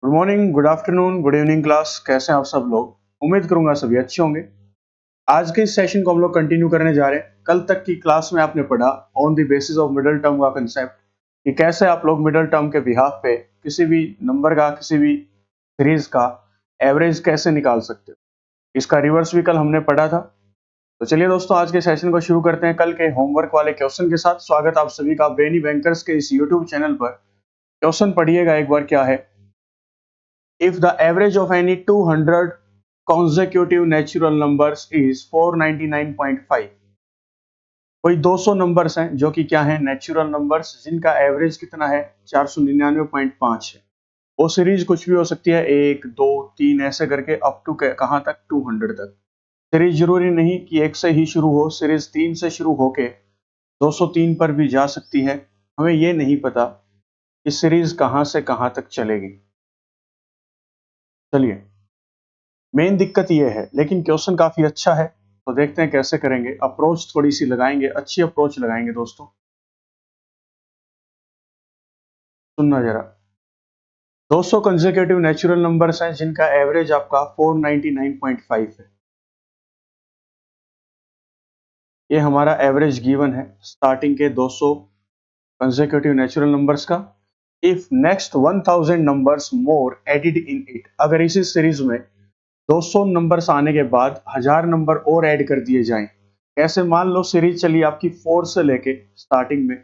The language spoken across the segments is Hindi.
Good morning, good afternoon, good evening class. कैसे हैं आप सब लोग? उम्मीद करूंगा सभी अच्छे होंगे। आज के इस सेशन को हम लोग कंटिन्यू करने जा रहे हैं। कल तक की क्लास में आपने पढ़ा on the basis of middle term का कंसेप्ट कि कैसे आप लोग मिडिल टर्म के बिहाफ पे किसी भी नंबर का, किसी भी सीरीज का एवरेज कैसे निकाल सकते हो। इसका रिवर्स भी कल हमने पढ़ा था। तो चलिए दोस्तों, आज के सेशन को शुरू करते हैं कल के होमवर्क वाले क्वेश्चन के साथ। स्वागत आप सभी का ब्रेनी बैंकर्स के इस यूट्यूब चैनल पर। क्वेश्चन पढ़िएगा एक बार, क्या है? If the average of any 200 consecutive natural numbers is 499.5, कोई 200 नंबर्स हैं जो कि क्या है, नेचुरल नंबर्स, जिनका एवरेज कितना है, 499.5 है। वो सीरीज कुछ भी हो सकती है, 1 2 3 ऐसे करके अप टू कहां तक, 200 तक। सीरीज जरूरी नहीं कि 1 से ही शुरू हो, सीरीज 3 से शुरू होके 203 पर भी जा सकती है। हमें ये नहीं पता कि सीरीज कहां से कहां तक चलेगी। चलिए, मेन दिक्कत ये है, लेकिन क्वेश्चन काफी अच्छा है, तो देखते हैं कैसे करेंगे। अप्रोच थोड़ी सी लगाएंगे, अच्छी अप्रोच लगाएंगे दोस्तों। सुनना जरा। 200 कंसेक्यूटिव नेचुरल नंबर्स हैं जिनका एवरेज आपका 499.5 है। ये हमारा एवरेज गिवन है स्टार्टिंग के 200 कंसेक्यूटिव नेचुरल नंबर्स का। If next 1000 numbers more added in it, अगर इसी सीरीज में 200 नंबर्स आने के बाद 1000 नंबर और ऐड कर दिए जाएं। कैसे? मान लो सीरीज चली आपकी 4 से लेके स्टार्टिंग में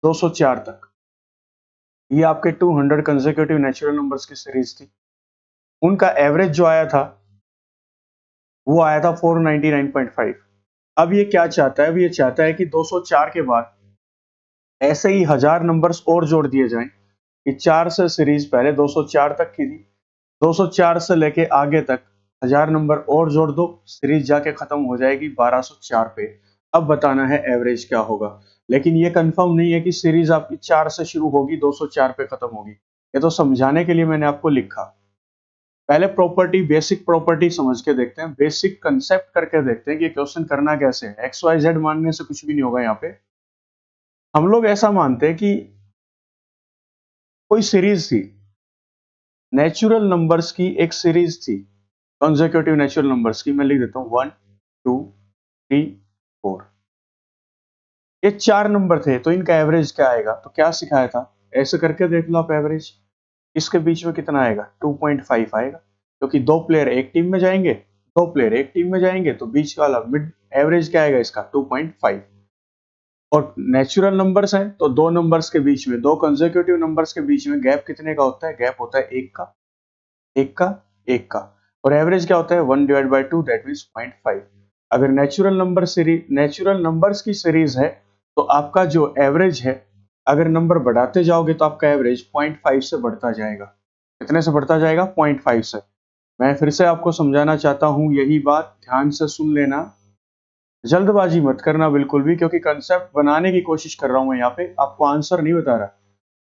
204 तक। ये आपके 200 कंसेक्यूटिव नेचुरल नंबर्स की सीरीज थी। उनका एवरेज जो आया था वो आया था 499.5। अब ये क्या चाहता है? अब ये चाहता है कि 204 के बाद ऐसे ही 1000 नंबर्स और जोड़ दिए जाएं कि 4 से सीरीज पहले 204 तक की थी, 204 से लेके आगे तक 1000 नंबर और जोड़ दो, सीरीज जाके खत्म हो जाएगी 1204 पे। अब बताना है एवरेज क्या होगा। लेकिन ये कंफर्म नहीं है कि सीरीज आपकी 4 से शुरू होगी 204 पे खत्म होगी। ये तो समझाने के लिए मैंने आपको लिखा। पहले प्रॉपर्टी, बेसिक प्रॉपर्टी समझ के देखते हैं, बेसिक कंसेप्ट करके देखते हैं कि क्वेश्चन करना कैसे है। एक्स वाई जेड मानने से कुछ भी नहीं होगा। यहाँ पे हम लोग ऐसा मानते हैं कि कोई सीरीज थी, नेचुरल नंबर्स की एक सीरीज थी, कंसेक्यूटिव नेचुरल नंबर्स की। मैं लिख देता हूं 1 2 3 4। ये 4 नंबर थे, तो इनका एवरेज क्या आएगा? तो क्या सिखाया था, ऐसे करके देख लो आप एवरेज। इसके बीच में कितना आएगा? 2.5 आएगा, क्योंकि दो प्लेयर एक टीम में जाएंगे, दो प्लेयर एक टीम में जाएंगे, तो बीच वाला मिड एवरेज क्या आएगा इसका? 2.5। और नेचुरल नंबर्स हैं तो दो नंबर्स के बीच में, दो कंसेक्यूटिव नंबर्स के बीच में गैप कितने का होता है? गैप होता है एक का, एक का, एक का। और एवरेज क्या होता है? 1/2, दैट मींस 0.5। अगर नेचुरल नंबर्स की सीरीज है तो आपका जो एवरेज है, अगर नंबर बढ़ाते जाओगे तो आपका एवरेज 0.5 से बढ़ता जाएगा। कितने से बढ़ता जाएगा? 0.5 से। मैं फिर से आपको समझाना चाहता हूं, यही बात ध्यान से सुन लेना, जल्दबाजी मत करना बिल्कुल भी, क्योंकि कंसेप्ट बनाने की कोशिश कर रहा हूं मैं यहाँ पे, आपको आंसर नहीं बता रहा।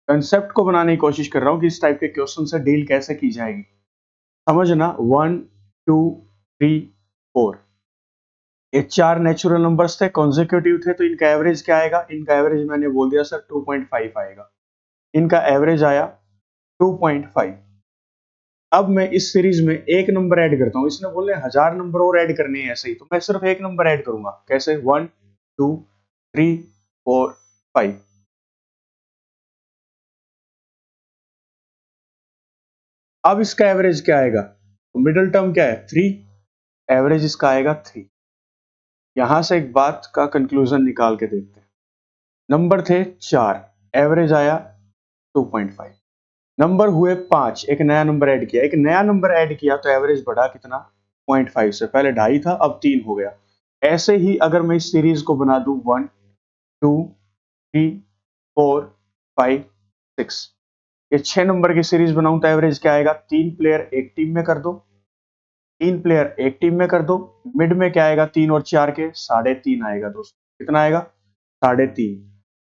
कंसेप्ट को बनाने की कोशिश कर रहा हूं कि इस टाइप के क्वेश्चन से डील कैसे की जाएगी। समझना। 1 2 3 4, ये 4 नेचुरल नंबर्स थे, कॉन्जिक्यूटिव थे, तो इनका एवरेज क्या आएगा? इनका एवरेज मैंने बोल दिया सर 2.5 आएगा। इनका एवरेज आया 2.5। अब मैं इस सीरीज में एक नंबर ऐड करता हूं। इसने बोले 1000 नंबर और ऐड करने हैं ऐसे ही, तो मैं सिर्फ एक नंबर ऐड करूंगा। कैसे? 1 2 3 4 5। अब इसका एवरेज क्या आएगा? तो मिडिल टर्म क्या है? 3। एवरेज इसका आएगा 3। यहां से एक बात का कंक्लूजन निकाल के देखते हैं। नंबर थे 4, एवरेज आया 2.5। नंबर हुए 5, एक नया नंबर ऐड किया, एक नया नंबर ऐड किया, तो एवरेज बढ़ा कितना? 0.5 से। पहले 2.5 था, अब 3 हो गया। ऐसे ही अगर मैं इस सीरीज को बना दूं 1 2 3 4 5 6, ये 6 नंबर की सीरीज बनाऊं तो एवरेज क्या आएगा? 3 प्लेयर एक टीम में कर दो, 3 प्लेयर एक टीम में कर दो, मिड में क्या आएगा? 3 और 4 के 3.5 आएगा दोस्तों। कितना आएगा? 3.5।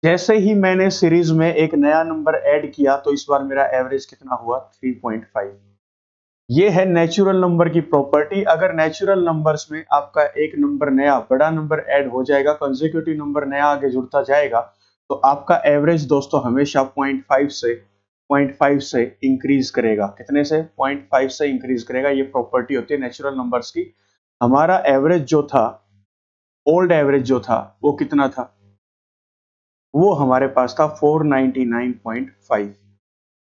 जैसे ही मैंने सीरीज में एक नया नंबर ऐड किया तो इस बार मेरा एवरेज कितना हुआ? 3.5। ये है नेचुरल नंबर की प्रॉपर्टी। अगर नेचुरल नंबर्स में आपका एक नंबर नया बड़ा नंबर ऐड हो जाएगा, कंसेक्यूटिव नंबर नया आगे जुड़ता जाएगा, तो आपका एवरेज दोस्तों हमेशा 0.5 से 0.5 से इंक्रीज करेगा। कितने से? 0.5 से इंक्रीज करेगा। ये प्रॉपर्टी होती है नेचुरल नंबर्स की। हमारा एवरेज जो था, ओल्ड एवरेज जो था, वो कितना था? वो हमारे पास था 499.5।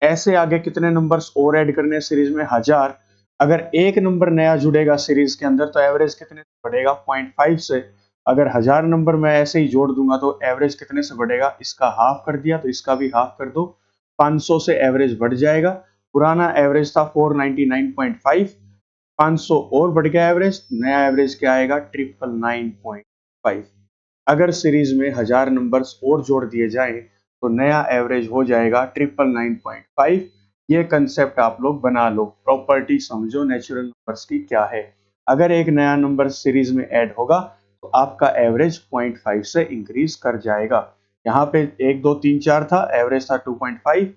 ऐसे आगे कितने नंबर्स और ऐड करने हैं सीरीज में? 1000। अगर एक नंबर नया जुड़ेगा सीरीज के अंदर तो एवरेज कितने से बढ़ेगा? 0.5 से। अगर 1000 नंबर मैं ऐसे ही जोड़ दूंगा तो एवरेज कितने से बढ़ेगा? इसका हाफ कर दिया तो इसका भी हाफ कर दो, 500 से एवरेज बढ़ जाएगा। पुराना एवरेज था 499.5, 500 और बढ़ गया एवरेज। नया एवरेज क्या आएगा? 999.5। अगर सीरीज में 1000 नंबर्स और जोड़ दिए जाएं तो नया एवरेज हो जाएगा 999.5। ये कंसेप्ट आप लोग बना लो, प्रॉपर्टी समझो नेचुरल नंबर्स की क्या है। अगर एक नया नंबर सीरीज में ऐड होगा तो आपका एवरेज 0.5 से इंक्रीज कर जाएगा। यहाँ पे 1 2 3 4 था, एवरेज था 2.5।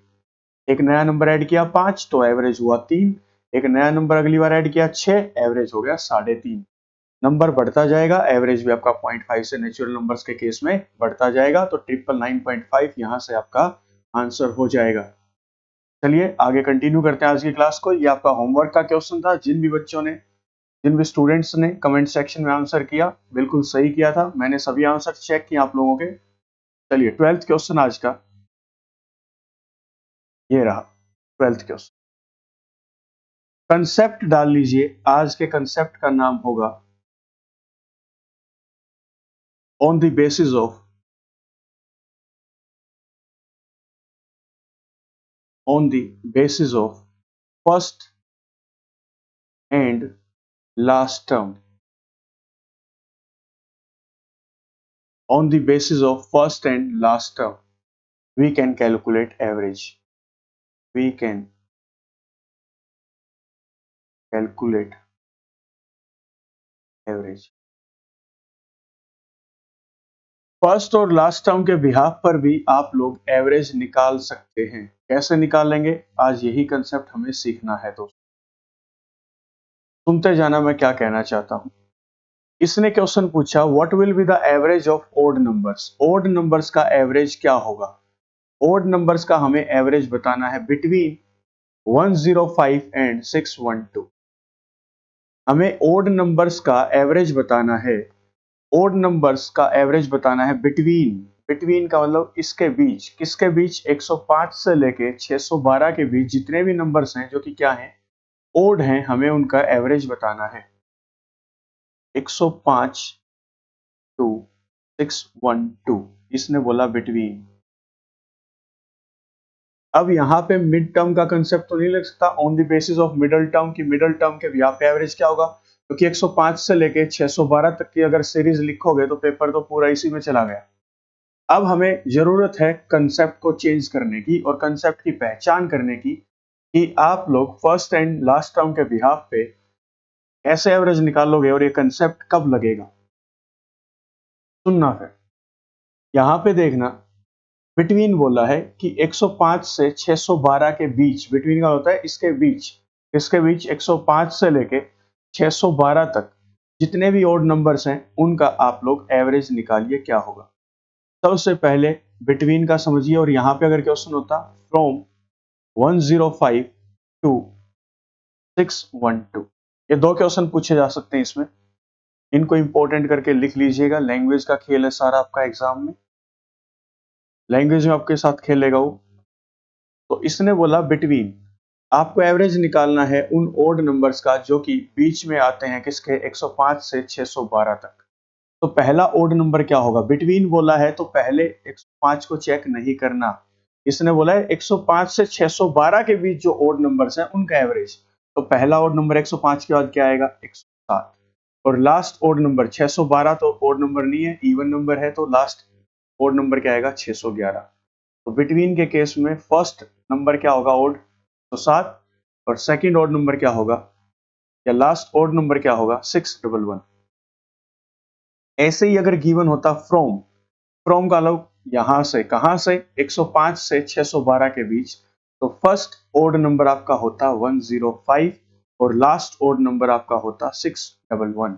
एक नया नंबर ऐड किया 5 तो एवरेज हुआ 3। एक नया नंबर अगली बार ऐड किया 6, एवरेज हो गया 3.5। नंबर बढ़ता जाएगा, एवरेज भी आपका 0.5 से नेचुरल नंबर्स के केस में बढ़ता जाएगा। तो 999.5 यहाँ से आपका आंसर हो जाएगा। चलिए आगे कंटिन्यू करते हैं आज की क्लास को। ये आपका होमवर्क का क्वेश्चन था। जिन भी बच्चों ने, जिन भी स्टूडेंट्स ने कमेंट सेक्शन में आंसर किया, बिल्कुल सही किया था। मैंने सभी आंसर चेक किए आप लोगों के। चलिए 12th क्वेश्चन आज का ये रहा। 12th क्वेश्चन, कंसेप्ट डाल लीजिए। आज के कंसेप्ट का नाम होगा on the basis of, on the basis of first and last term. On the basis of first and last term, we can calculate average. We can calculate average. First और लास्ट टर्म के बिहाफ पर भी आप लोग एवरेज निकाल सकते हैं। कैसे निकालेंगे? आज यही कंसेप्ट हमें सीखना है दोस्तों। सुनते जाना मैं क्या कहना चाहता हूं। इसने क्वेश्चन पूछा, what will be the average of odd numbers. Odd numbers का एवरेज क्या होगा? ओड नंबर्स का हमें एवरेज बताना है बिटवीन 105 एंड 612। हमें ओड नंबर्स का एवरेज बताना है। ओड नंबर्स का एवरेज बताना है बिटवीन, बिटवीन का मतलब इसके बीच। किसके बीच? 105 से लेके 612 के बीच जितने भी नंबर्स हैं जो कि क्या हैं? ओड हैं, हमें उनका एवरेज बताना है। 105 टू 612, इसने बोला बिटवीन। अब यहाँ पे मिड टर्म का कंसेप्ट तो नहीं लग सकता। On the basis of middle term की, मिडल टर्म के यहाँ पे एवरेज क्या होगा? क्योंकि 105 से लेके 612 तक की अगर सीरीज लिखोगे तो पेपर तो पूरा इसी में चला गया। अब हमें जरूरत है कंसेप्ट को चेंज करने की और कंसेप्ट की पहचान करने की कि आप लोग फर्स्ट एंड लास्ट टर्म के बिहाफ पे कैसे एवरेज निकालोगे और ये कंसेप्ट कब लगेगा। सुनना है, यहाँ पे देखना। बिटवीन बोला है कि 105 से 612 के बीच, बिटवीन का होता है इसके बीच। इसके बीच 105 से लेके 612 तक जितने भी ओड नंबर्स हैं उनका आप लोग एवरेज निकालिए क्या होगा। सबसे पहले बिटवीन का समझिए, और यहाँ पे अगर क्वेश्चन होता फ्रॉम 105 टू 612, ये दो क्वेश्चन पूछे जा सकते हैं इसमें। इनको इंपॉर्टेंट करके लिख लीजिएगा। लैंग्वेज का खेल है सारा आपका एग्जाम में, लैंग्वेज में आपके साथ खेलेगा वो। तो इसने बोला बिटवीन, आपको एवरेज निकालना है उन ओड नंबर्स का जो कि बीच में आते हैं किसके? 105 से 612 तक। तो पहला ओड नंबर क्या होगा? बिटवीन बोला है तो पहले 105 को चेक नहीं करना। इसने बोला है 105 से 612 के बीच जो ओड नंबर्स हैं उनका एवरेज। तो पहला ओड नंबर 105 के बाद क्या आएगा? 107। और लास्ट ओड नंबर 612 तो ओड नंबर नहीं है, इवन नंबर है, तो लास्ट ओड नंबर क्या आएगा? 611। तो बिटवीन के केस में फर्स्ट नंबर क्या होगा? ओड, तो 7। और सेकंड ओड नंबर क्या होगा, या लास्ट ओड नंबर क्या होगा? 611। ऐसे ही अगर गिवन होता फ्रॉम, फ्रॉम का लोग यहां से, कहां से? 105 से 612 के बीच। तो फर्स्ट ओड नंबर आपका होता 105 और लास्ट ओड नंबर आपका होता 611।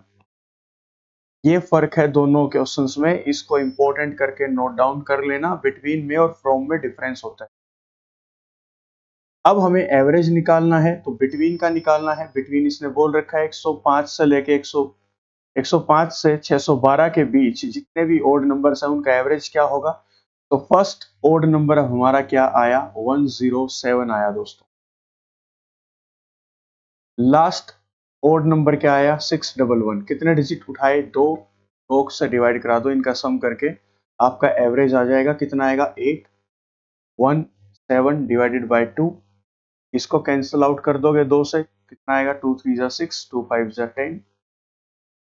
ये फर्क है दोनों क्वेश्चंस में, इसको इंपॉर्टेंट करके नोट डाउन कर लेना। बिटवीन में और फ्रॉम में डिफरेंस होता है। अब हमें एवरेज निकालना है, तो बिटवीन का निकालना है। बिटवीन इसने बोल रखा है 105 से लेके 105 से 612 के बीच जितने भी ओड नंबर्स हैं उनका एवरेज क्या होगा। तो फर्स्ट ओड नंबर हमारा क्या आया, 107 आया दोस्तों। लास्ट ओड नंबर क्या आया, 611। कितने डिजिट उठाए, दो से डिवाइड करा दो, इनका सम करके आपका एवरेज आ जाएगा। कितना आएगा, 817 डिवाइडेड बाई 2। इसको कैंसिल आउट कर दोगे 2 से, कितना आएगा, 2 3 जा 6, 2 5 जा 10,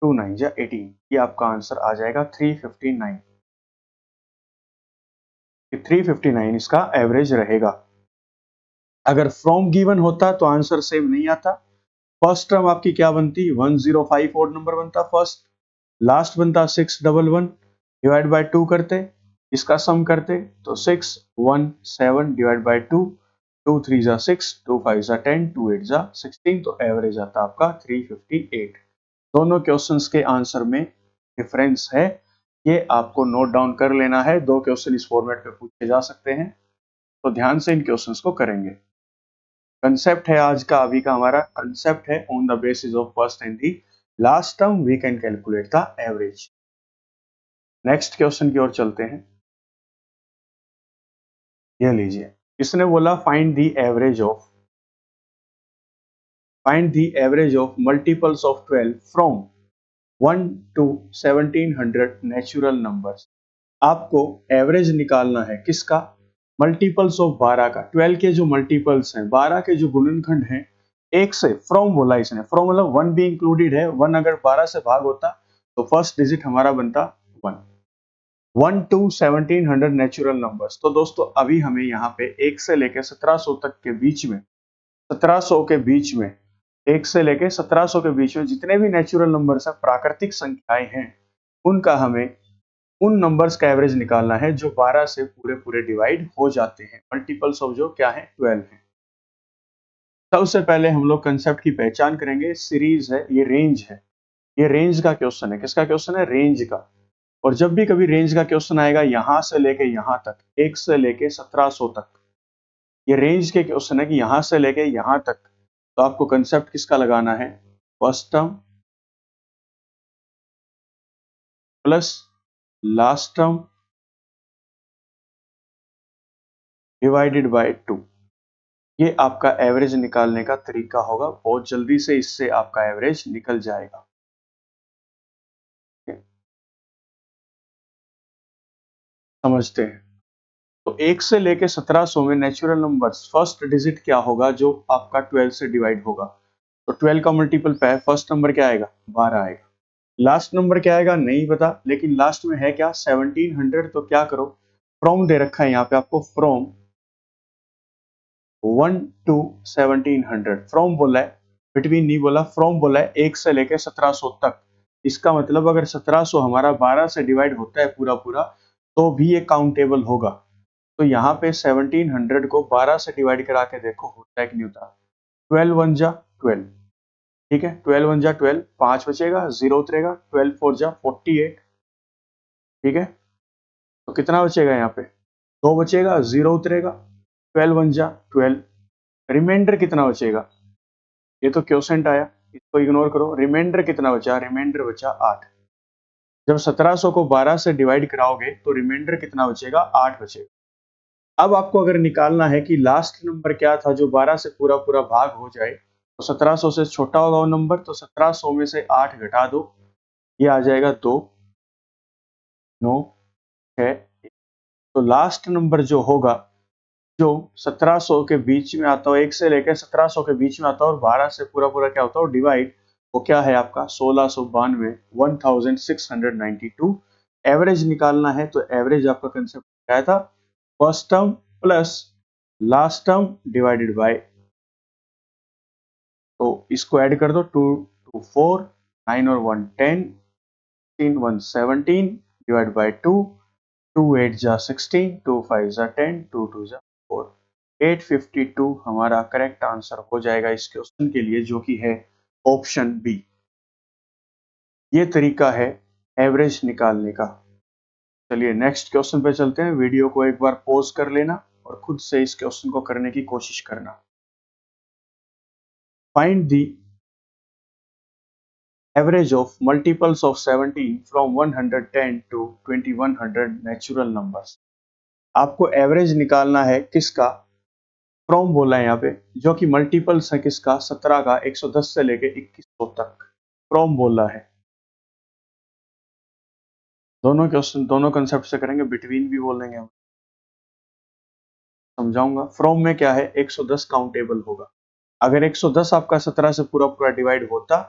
2 9 जा 18। ये आपका आंसर आ जाएगा 359। 359 इसका एवरेज रहेगा। अगर फ्रॉम गिवन होता तो आंसर सेम नहीं आता। फर्स्ट टर्म आपकी क्या बनती, 105 ओड नंबर बनता फर्स्ट, लास्ट बनता 611, डिवाइड बाय 2 करते, इसका सम करते, तो 617 डिवाइड बाय 2, 2 3 जा 6, 2 5 जा 10, 2 8 जा 16, तो एवरेज आता आपका 358। दोनों क्वेश्चंस के आंसर में डिफरेंस है, ये आपको नोट डाउन कर लेना है। दो क्वेश्चन इस फॉर्मेट में पूछे जा सकते हैं, तो ध्यान से इन क्वेश्चंस को करेंगे। कंसेप्ट है आज का, अभी का हमारा कंसेप्ट है, on the basis of first and the last term we can calculate the average. Next question की ओर चलते हैं। यह लीजिए, इसने बोला find the average of multiples of 12 from 1 to 1700 natural numbers. आपको एवरेज निकालना है किसका, मल्टीपल्स ऑफ 12 का। 12 के जो मल्टीपल्स हैं, 12 के जो गुणनखंड हैं, एक से, फ्रॉम बोला इसने, फ्रॉम मतलब 1 भी इंक्लूडेड है। 1 अगर 12 से भाग होता तो फर्स्ट डिजिट हमारा बनता 1। 1 to 1700 नेचुरल नंबर्स। तो दोस्तों अभी हमें यहाँ पे 1 से लेकर 1700 तक के बीच में, 1700 के बीच में, 1 से लेकर 1700 के बीच में जितने भी नेचुरल नंबर्स हैं, प्राकृतिक संख्याएं हैं, उनका हमें उन नंबर्स का एवरेज निकालना है जो 12 से पूरे पूरे डिवाइड हो जाते हैं। मल्टीपल्स ऑफ जो क्या है, 12 है। सबसे पहले हम लोग कंसेप्ट की पहचान करेंगे। सीरीज है, ये रेंज है, ये रेंज का क्वेश्चन है। किसका क्वेश्चन है, रेंज का। और जब भी कभी रेंज का क्वेश्चन आएगा, यहां से लेके यहां तक, 1 से लेके 1700 तक, ये रेंज के क्वेश्चन है कि यहां से लेके यहां तक, तो आपको कंसेप्ट किसका लगाना है, first term plus last term divided by 2। ये आपका एवरेज निकालने का तरीका होगा। बहुत जल्दी से इससे आपका एवरेज निकल जाएगा। समझते हैं। तो 1 से लेके 1700 में नेचुरल नंबर्स फर्स्ट डिजिट क्या होगा, जो आपका 12 से डिवाइड होगा। तो 12 का मल्टीपल पे है, फर्स्ट नंबर क्या आएगा, 12 आएगा। लास्ट नंबर क्या आएगा नहीं पता, लेकिन लास्ट में है क्या, 1700। तो क्या करो, फ्रॉम दे रखा है यहाँ पे आपको, फ्रॉम 1 to 1700। फ्रॉम बोला है, बिटवीन नहीं बोला, फ्रॉम बोला है 1 से लेके 1700 तक। इसका मतलब अगर 1700 हमारा 12 से डिवाइड होता है पूरा पूरा, तो भी ये काउंटेबल होगा। तो यहाँ पे 1700 को 12 से डिवाइड करा के देखो, होता है कि नहीं होता। 12 1 जा 12, ठीक है, 12 1 जा 12, 5 बचेगा, 0 उतरेगा, 12 4 जा 48, ठीक है। तो कितना बचेगा यहाँ पे, 2 बचेगा, 0 उतरेगा, 12 1 जा 12, रिमाइंडर कितना बचेगा। ये तो क्वोशेंट आया, इसको इग्नोर करो। रिमाइंडर कितना बचा, रिमाइंडर बचा 8। जब 1700 को 12 से डिवाइड कराओगे तो रिमाइंडर कितना बचेगा, 8 बचेगा। अब आपको अगर निकालना है कि लास्ट नंबर क्या था जो 12 से पूरा पूरा भाग हो जाए, तो 1700 से छोटा होगा वो नंबर, तो 1700 में से 8 घटा दो, ये आ जाएगा 2 9 6। तो लास्ट नंबर जो होगा, जो 1700 के बीच में आता हो, 1 से लेकर 1700 के बीच में आता हो और 12 से पूरा पूरा क्या होता हो डिवाइड, वो क्या है आपका 1692, 1692। एवरेज निकालना है, तो एवरेज आपका कंसेप्ट क्या था, first term plus last term divided by, तो इसको ऐड कर दो, 2 2 4, 9 और 1 10, 3 1 17 डिवाइड बाय 2, 2 8 जा 16, 2 5 जा 10, 2 2 जा 4, 852 हमारा करेक्ट आंसर हो जाएगा इस क्वेश्चन के लिए, जो कि है ऑप्शन बी। ये तरीका है एवरेज निकालने का। चलिए नेक्स्ट क्वेश्चन पे चलते हैं। वीडियो को एक बार पॉज कर लेना और खुद से इस क्वेश्चन को करने की कोशिश करना। Find the average of multiples of 17 from 110 to 2100 natural numbers. आपको एवरेज निकालना है किसका, फ्रॉम बोला है यहाँ पे, जो कि मल्टीपल्स है किसका, 17 का, 110 से लेके 2100 तक फ्रॉम बोला है। दोनों क्वेश्चन दोनों कंसेप्ट से करेंगे, बिटवीन भी बोल देंगे हम, समझाऊंगा। फ्रॉम में क्या है, 110 काउंटेबल होगा। अगर 110 आपका 17 से पूरा पूरा डिवाइड होता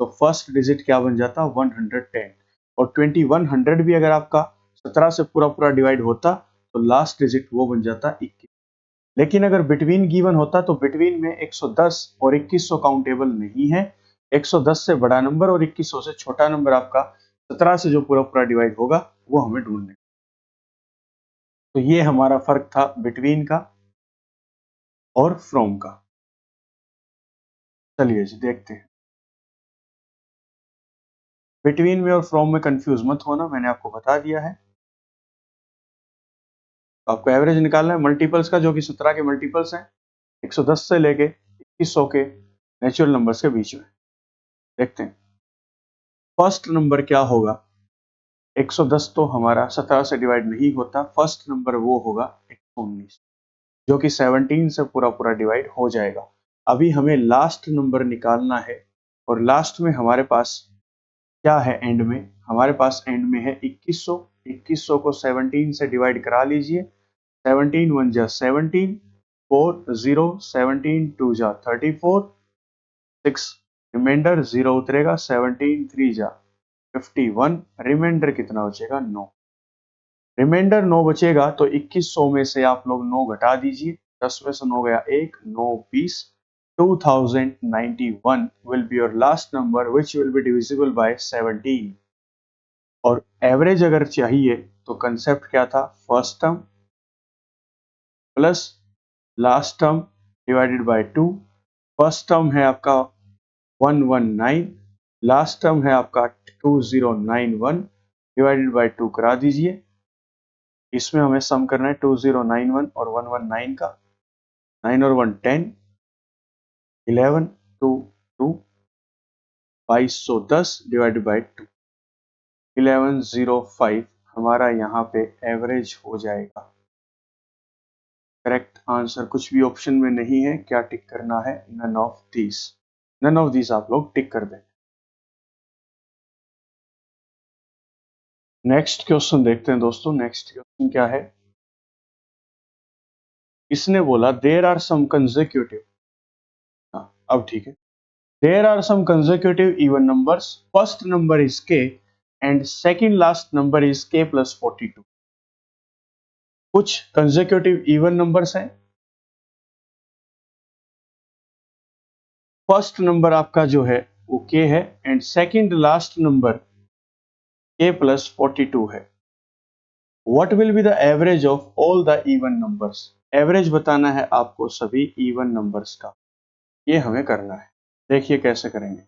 तो फर्स्ट डिजिट क्या बन जाता, 110। और 2100 भी अगर आपका 17 से पूरा पूरा डिवाइड होता तो लास्ट डिजिट वो बन जाता 21। लेकिन अगर बिटवीन गिवन होता तो बिटवीन में 110 और 2100 काउंटेबल नहीं है। 110 से बड़ा नंबर और 2100 से छोटा नंबर आपका 17 से जो पूरा पूरा डिवाइड होगा वो हमें ढूंढने। तो ये हमारा फर्क था बिटवीन का और फ्रॉम का। चलिए जी देखते हैं। बिटवीन में और फ्रॉम में कंफ्यूज मत होना, मैंने आपको बता दिया है। तो आपको एवरेज निकालना है मल्टीपल्स का, जो कि 17 के मल्टीपल्स हैं, 110 से लेके 2100 के नेचुरल नंबर्स के बीच में। देखते हैं फर्स्ट नंबर क्या होगा। 110 तो हमारा 17 से डिवाइड नहीं होता, फर्स्ट नंबर वो होगा 119, जो कि 17 से पूरा पूरा डिवाइड हो जाएगा। अभी हमें लास्ट नंबर निकालना है, और लास्ट में हमारे पास क्या है, एंड में हमारे पास एंड में है 2100। 2100 को 17 से डिवाइड करा लीजिए। 17 1 जा 17, 4 0, 17 2 जा 34, 6 रिमाइंडर 0 उतरेगा, 17 3 जा 51, रिमाइंडर कितना बचेगा 9। रिमाइंडर 9 बचेगा तो 2100 में से आप लोग 9 घटा दीजिए, 10 में से 9 गया 1, 9 20, 2091 will be your last number which will be divisible by 17। और एवरेज अगर चाहिए तो कंसेप्ट क्या था, first term plus last term divided by 2। First term है आपका 119, लास्ट टर्म है आपका 2091, डिवाइडेड बाय 2 करा दीजिए। इसमें हमें सम करना है 2091 और 119 का। 9 और 1 10, 11 2 2, 2210 डिवाइडेड बाय 2, 1105 हमारा यहाँ पे एवरेज हो जाएगा। करेक्ट आंसर कुछ भी ऑप्शन में नहीं है, क्या टिक करना है, none of these. None of these आप लोग टिक कर दें। नेक्स्ट क्वेश्चन देखते हैं दोस्तों। नेक्स्ट क्वेश्चन क्या है, इसने बोला देयर आर सम कंसेक्यूटिव, अब ठीक है, there are some consecutive even numbers, first number is K and second last number is K plus 42। कुछ कंसेक्यूटिव इवन नंबर्स हैं, फर्स्ट नंबर आपका जो है वो के है and second last number K plus 42 है। What will be the average of all the even numbers. Average बताना है आपको सभी इवन नंबर्स का, ये हमें करना है। देखिए कैसे करेंगे।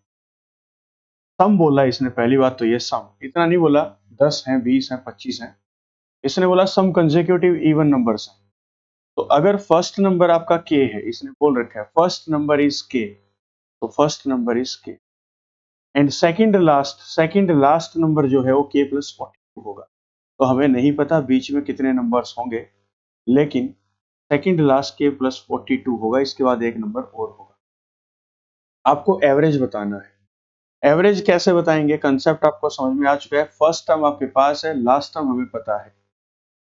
सम बोला इसने, पहली बात तो ये सम, इतना नहीं बोला 10 हैं 20 हैं 25 हैं, इसने बोला सम कंसेक्यूटिव इवन नंबर्स हैं। तो अगर फर्स्ट नंबर आपका के है, इसने बोल रखा है फर्स्ट नंबर इज के, तो first number is K and second last number जो है वो के प्लस 42 होगा। तो हमें नहीं पता बीच में कितने नंबर्स होंगे, लेकिन सेकंड लास्ट के प्लस 42 होगा, इसके बाद एक नंबर और होगा। आपको एवरेज बताना है। एवरेज कैसे बताएंगे, कंसेप्ट आपको समझ में आ चुका है। फर्स्ट टर्म आपके पास है, लास्ट टर्म हमें पता है।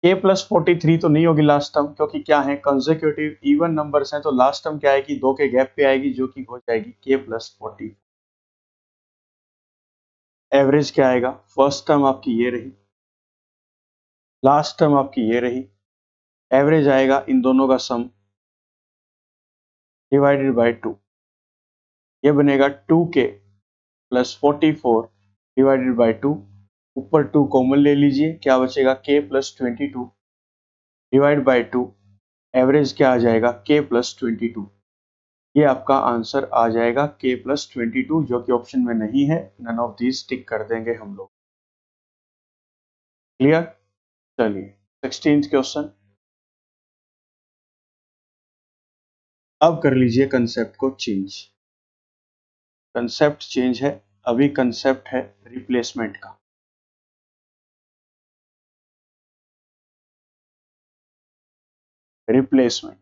के प्लस 43 तो नहीं होगी लास्ट टर्म, क्योंकि क्या है कंसेक्यूटिव इवन नंबर्स हैं, तो लास्ट टर्म क्या आएगी, 2 के गैप पे आएगी, जो कि हो जाएगी के प्लस 40। एवरेज क्या आएगा, फर्स्ट टर्म आपकी ये रही, लास्ट टर्म आपकी ये रही, एवरेज आएगा इन दोनों का सम डिवाइडेड बाय 2, ये बनेगा 2k प्लस 44 डिवाइडेड बाय 2। ऊपर 2 कॉमन ले लीजिए, क्या बचेगा k plus 22 divide by 2। Average क्या आ जाएगा, k प्लस 22। ये आपका आंसर आ जाएगा k प्लस 22, जो कि ऑप्शन में नहीं है। नन ऑफ दीज टिक कर देंगे हम लोग। क्लियर। चलिए 16th क्वेश्चन। अब कर लीजिए कंसेप्ट को चेंज। कंसेप्ट चेंज है, अभी कंसेप्ट है रिप्लेसमेंट का। रिप्लेसमेंट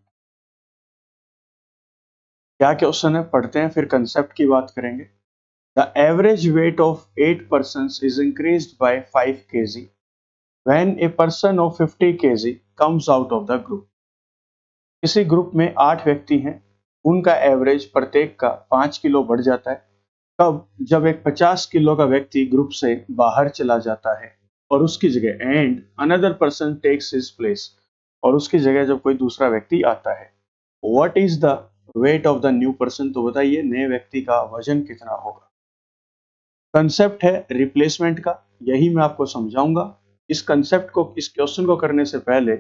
क्या क्वेश्चन है, पढ़ते हैं फिर कंसेप्ट की बात करेंगे। The average weight of 8 persons is increased by 5 kg when a person of 50 kg comes out of the group। किसी ग्रुप में 8 व्यक्ति हैं, उनका एवरेज प्रत्येक का 5 किलो बढ़ जाता है। कब? जब एक 50 किलो का व्यक्ति ग्रुप से बाहर चला जाता है और उसकी जगह and another person takes his place, और उसकी जगह जब कोई दूसरा व्यक्ति आता है। What is the weight of the new person, तो बताइए नए व्यक्ति का वजन कितना होगा। कंसेप्ट है रिप्लेसमेंट का, यही मैं आपको समझाऊंगा। इस कंसेप्ट को, इस क्वेश्चन को करने से पहले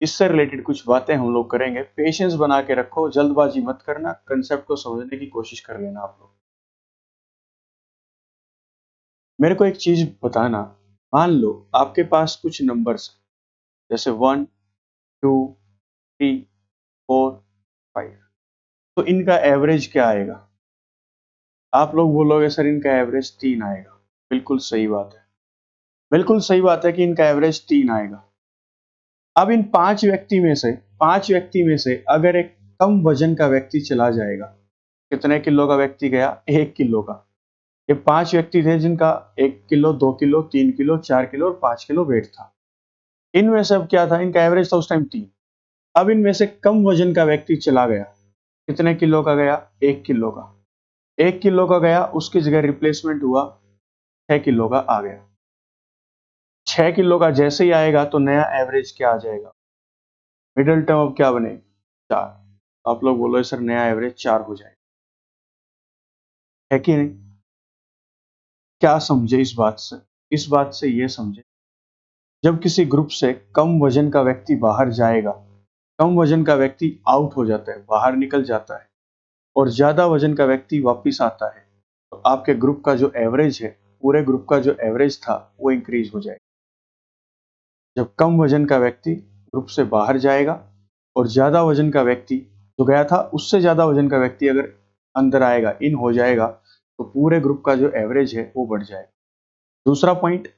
इससे रिलेटेड कुछ बातें हम लोग करेंगे। पेशेंस बना के रखो, जल्दबाजी मत करना, कंसेप्ट को समझने की कोशिश कर लेना आप लोग। मेरे को एक चीज बताना, मान लो आपके पास कुछ नंबर्स जैसे 1 2 3 4 5, तो इनका एवरेज क्या आएगा? आप लोग बोलोगे सर इनका एवरेज 3 आएगा। बिल्कुल सही बात है, बिल्कुल सही बात है कि इनका एवरेज 3 आएगा। अब इन 5 व्यक्ति में से अगर एक कम वजन का व्यक्ति चला जाएगा, कितने किलो का व्यक्ति गया? 1 किलो का। ये 5 व्यक्ति थे जिनका 1 किलो, 2 किलो, 3 किलो, 4 किलो और 5 किलो वेट था। इनमें से अब क्या था? इनका एवरेज था उस टाइम 3। अब इनमें से कम वजन का व्यक्ति चला गया, कितने किलो का गया? 1 किलो का। 1 किलो का गया, उसकी जगह रिप्लेसमेंट हुआ 6 किलो का आ गया। 6 किलो का जैसे ही आएगा तो नया एवरेज क्या आ जाएगा? मिडिल टर्म अब क्या बने? 4। आप लोग बोलो सर नया एवरेज 4 हो जाएगा, है कि नहीं? क्या समझे इस बात से? इस बात से ये समझे, जब किसी ग्रुप से कम वजन का व्यक्ति बाहर जाएगा, कम वजन का व्यक्ति आउट हो जाता है, बाहर निकल जाता है, और ज्यादा वजन का व्यक्ति वापिस आता है, तो आपके ग्रुप का जो एवरेज है, पूरे ग्रुप का जो एवरेज था वो इंक्रीज हो जाएगा। जब कम वजन का व्यक्ति ग्रुप से बाहर जाएगा और ज्यादा वजन का व्यक्ति जो गया था उससे ज्यादा वजन का व्यक्ति अगर अंदर आएगा, इन हो जाएगा, तो पूरे ग्रुप का जो एवरेज है वो बढ़ जाएगा। दूसरा पॉइंट,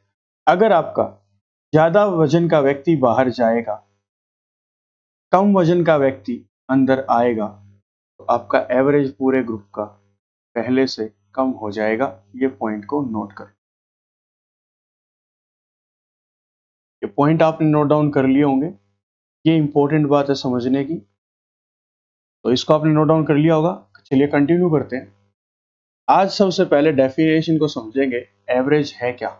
अगर आपका ज्यादा वजन का व्यक्ति बाहर जाएगा, कम वजन का व्यक्ति अंदर आएगा, तो आपका एवरेज पूरे ग्रुप का पहले से कम हो जाएगा। ये पॉइंट को नोट करें। ये पॉइंट आपने नोट डाउन कर लिए होंगे, ये इंपॉर्टेंट बात है समझने की, तो इसको आपने नोट डाउन कर लिया होगा। चलिए कंटिन्यू करते हैं। आज सबसे पहले डेफिनेशन को समझेंगे, एवरेज है क्या?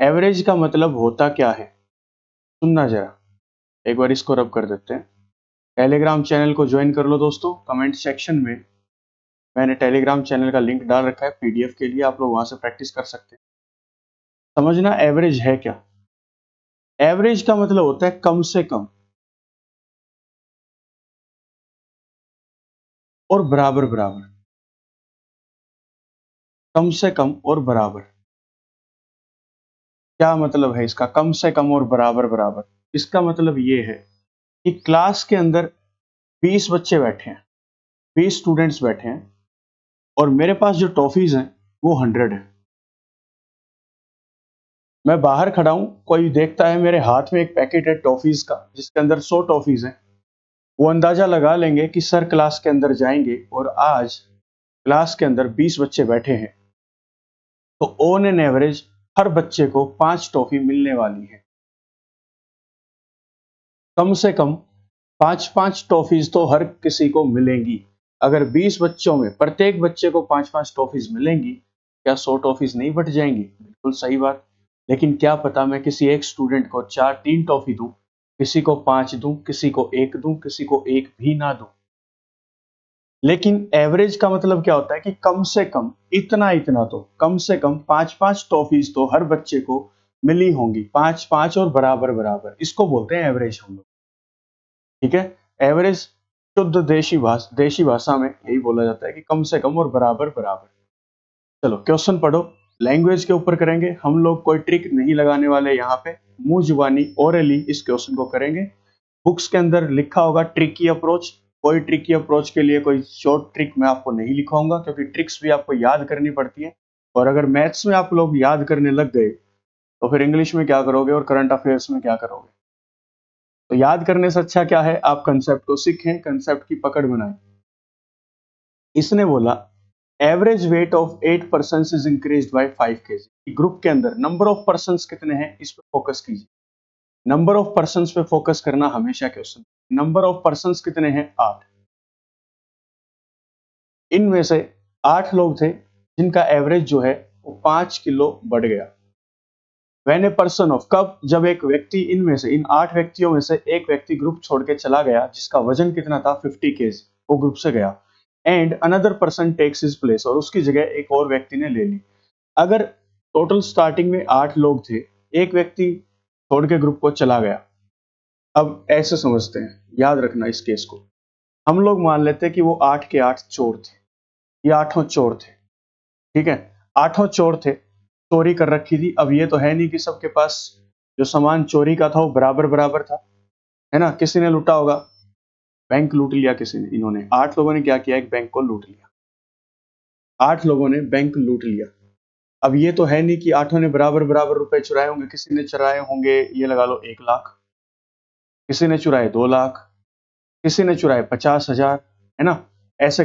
एवरेज का मतलब होता क्या है? सुनना जरा, एक बार इसको रब कर देते हैं। टेलीग्राम चैनल को ज्वाइन कर लो दोस्तों, कमेंट सेक्शन में मैंने टेलीग्राम चैनल का लिंक डाल रखा है पीडीएफ के लिए, आप लोग वहां से प्रैक्टिस कर सकते हैं। समझना एवरेज है क्या। एवरेज का मतलब होता है कम से कम और बराबर बराबर। कम से कम और बराबर, क्या मतलब है इसका? कम से कम और बराबर बराबर, इसका मतलब ये है कि क्लास के अंदर 20 बच्चे बैठे हैं, 20 स्टूडेंट्स बैठे हैं, और मेरे पास जो टॉफीज हैं वो 100 है। मैं बाहर खड़ा हूं, कोई देखता है मेरे हाथ में एक पैकेट है टॉफीज का जिसके अंदर 100 टॉफीज हैं, वो अंदाजा लगा लेंगे कि सर क्लास के अंदर जाएंगे और आज क्लास के अंदर 20 बच्चे बैठे हैं, तो ऑन एन एवरेज हर बच्चे को 5 टॉफी मिलने वाली है। कम से कम 5-5 टॉफीज तो हर किसी को मिलेंगी। अगर 20 बच्चों में प्रत्येक बच्चे को 5-5 टॉफीज मिलेंगी, क्या 100 टॉफीज नहीं बट जाएंगी? बिल्कुल सही बात। लेकिन क्या पता मैं किसी एक स्टूडेंट को 3 टॉफी दूं, किसी को 5 दूं, किसी को 1 दूं, किसी को 1 भी ना दूं। लेकिन एवरेज का मतलब क्या होता है कि कम से कम इतना इतना तो, कम से कम 5-5 टॉफीज तो हर बच्चे को मिली होंगी, 5-5 और बराबर बराबर, इसको बोलते हैं एवरेज हम लोग। ठीक है, एवरेज शुद्ध देशी भाषा में यही बोला जाता है कि कम से कम और बराबर बराबर। चलो क्वेश्चन पढ़ो। लैंग्वेज के ऊपर करेंगे हम लोग, कोई ट्रिक नहीं लगाने वाले यहाँ पे, मुंह जुबानी ओरली इस क्वेश्चन को करेंगे। बुक्स के अंदर लिखा होगा ट्रिकी अप्रोच, कोई ट्रिक की अप्रोच के लिए कोई शॉर्ट ट्रिक मैं आपको नहीं लिखाऊंगा, क्योंकि ट्रिक्स भी आपको याद करनी पड़ती है। और अगर मैथ्स में आप लोग याद करने लग गए तो फिर इंग्लिश में क्या करोगे और करंट अफेयर्स में क्या करोगे। तो याद करने से अच्छा क्या है, आप कंसेप्ट को सीखें, कंसेप्ट की पकड़ बनाएं। इसने बोला average weight of 8 person is increase by 5 kg। Group के अंदर नंबर ऑफ पर्सन कितने हैं इस पर फोकस कीजिए। नंबर ऑफ पर्सन पे फोकस करना हमेशा क्वेश्चन। नंबर ऑफ पर्सन कितने हैं, 8। इनमें से 8 लोग थे जिनका एवरेज जो है वो 5 किलो बढ़ गया। व्हेन ए पर्सन ऑफ, कब, जब एक व्यक्ति इनमें से, इन 8 व्यक्तियों में से एक व्यक्ति ग्रुप छोड़ के चला गया जिसका वजन कितना था 50 kg, वो ग्रुप से गया। And another person takes his place, और उसकी जगह एक और व्यक्ति ने ले ली। अगर टोटल स्टार्टिंग में 8 लोग थे, एक व्यक्ति छोड़ के ग्रुप को चला गया। अब ऐसे समझते हैं, याद रखना इस केस को। हम लोग मान लेते हैं कि वो 8 के 8 चोर थे, ये आठों चोर थे, ठीक है। आठों चोर थे, चोरी कर रखी थी। अब ये तो है नहीं कि सबके पास जो सामान चोरी का था वो बराबर बराबर था, है ना। किसी ने लूटा होगा, बैंक लूट लिया किसी ने। इन्होंने 8 लोगों ने क्या किया, एक बैंक को लूट लिया। 8 लोगों ने बैंक लूट लिया। अब ये तो है नहीं कि आठों ने बराबर बराबर रुपए चुराए होंगे। किसी ने चुराए होंगे, ये लगा लो 1 लाख, किसी ने चुराए 2 लाख, किसी ने चुराए 50,000, है ना। ऐसे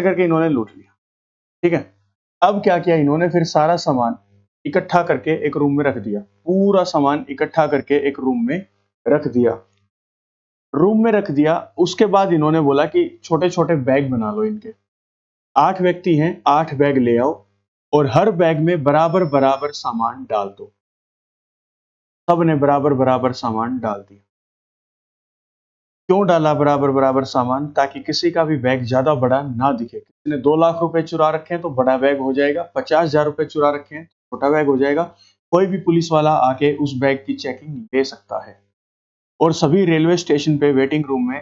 करके इन्होंने लूट लिया, ठीक है। अब क्या किया इन्होंने, फिर सारा सामान इकट्ठा करके एक रूम में रख दिया। पूरा सामान इकट्ठा करके एक रूम में रख दिया। रूम में रख दिया, उसके बाद इन्होंने बोला कि छोटे छोटे बैग बना लो इनके। 8 व्यक्ति हैं, 8 बैग ले आओ और हर बैग में बराबर बराबर सामान डाल दो। सबने बराबर बराबर सामान डाल दिया। क्यों डाला बराबर बराबर सामान, ताकि किसी का भी बैग ज्यादा बड़ा ना दिखे। किसी ने 2 लाख रुपए चुरा रखे हैं तो बड़ा बैग हो जाएगा, 50,000 रुपए चुरा रखे हैं तो छोटा बैग हो जाएगा। कोई भी पुलिस वाला आके उस बैग की चेकिंग ले सकता है। और सभी रेलवे स्टेशन पे वेटिंग रूम में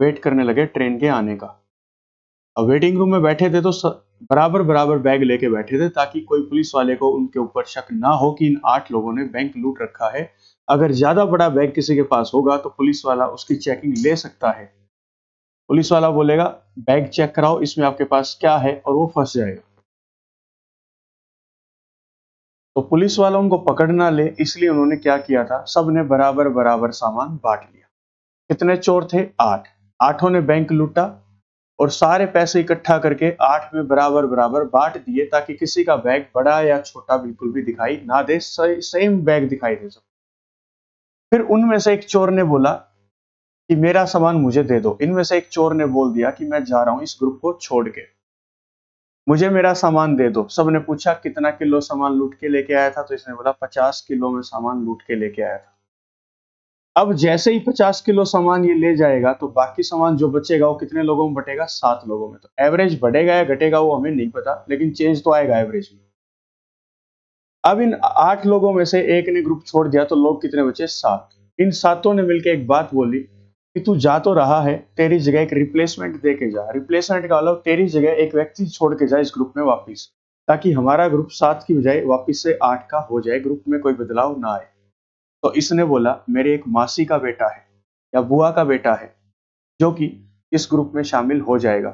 वेट करने लगे ट्रेन के आने का। अब वेटिंग रूम में बैठे थे तो बराबर बराबर बैग लेके बैठे थे, ताकि कोई पुलिस वाले को उनके ऊपर शक ना हो कि इन 8 लोगों ने बैंक लूट रखा है। अगर ज्यादा बड़ा बैग किसी के पास होगा तो पुलिस वाला उसकी चेकिंग ले सकता है। पुलिस वाला बोलेगा बैग चेक कराओ, इसमें आपके पास क्या है, और वो फंस जाएगा। तो पुलिस वाला उनको पकड़ ना ले, इसलिए उन्होंने क्या किया था, सबने बराबर बराबर सामान बांट लिया। कितने चोर थे, 8। आठों ने बैंक लूटा और सारे पैसे इकट्ठा करके 8 में बराबर बराबर बांट दिए, ताकि किसी का बैग बड़ा या छोटा बिल्कुल भी दिखाई ना दे, सेम बैग दिखाई दे सब। फिर उनमें से एक चोर ने बोला कि मेरा सामान मुझे दे दो। इनमें से एक चोर ने बोल दिया कि मैं जा रहा हूं इस ग्रुप को छोड़ के, मुझे मेरा सामान दे दो। सबने पूछा कितना किलो सामान लूट के लेके आया था, तो इसने बोला 50 किलो में सामान लूट के लेके आया था। अब जैसे ही 50 किलो सामान ये ले जाएगा तो बाकी सामान जो बचेगा वो कितने लोगों में बटेगा, 7 लोगों में। तो एवरेज बढ़ेगा या घटेगा वो हमें नहीं पता, लेकिन चेंज तो आएगा एवरेज में। अब इन 8 लोगों में से एक ने ग्रुप छोड़ दिया तो लोग कितने बचे, 7। इन सातों ने मिलकर एक बात बोली कि तू जा तो रहा है, तेरी जगह एक रिप्लेसमेंट दे के जा। रिप्लेसमेंट का मतलब तेरी जगह एक व्यक्ति छोड़ के जा इस ग्रुप में वापिस, ताकि हमारा ग्रुप 7 की बजाय वापिस से 8 का हो जाए, ग्रुप में कोई बदलाव ना आए। तो इसने बोला मेरे एक मासी का बेटा है या बुआ का बेटा है जो कि इस ग्रुप में शामिल हो जाएगा।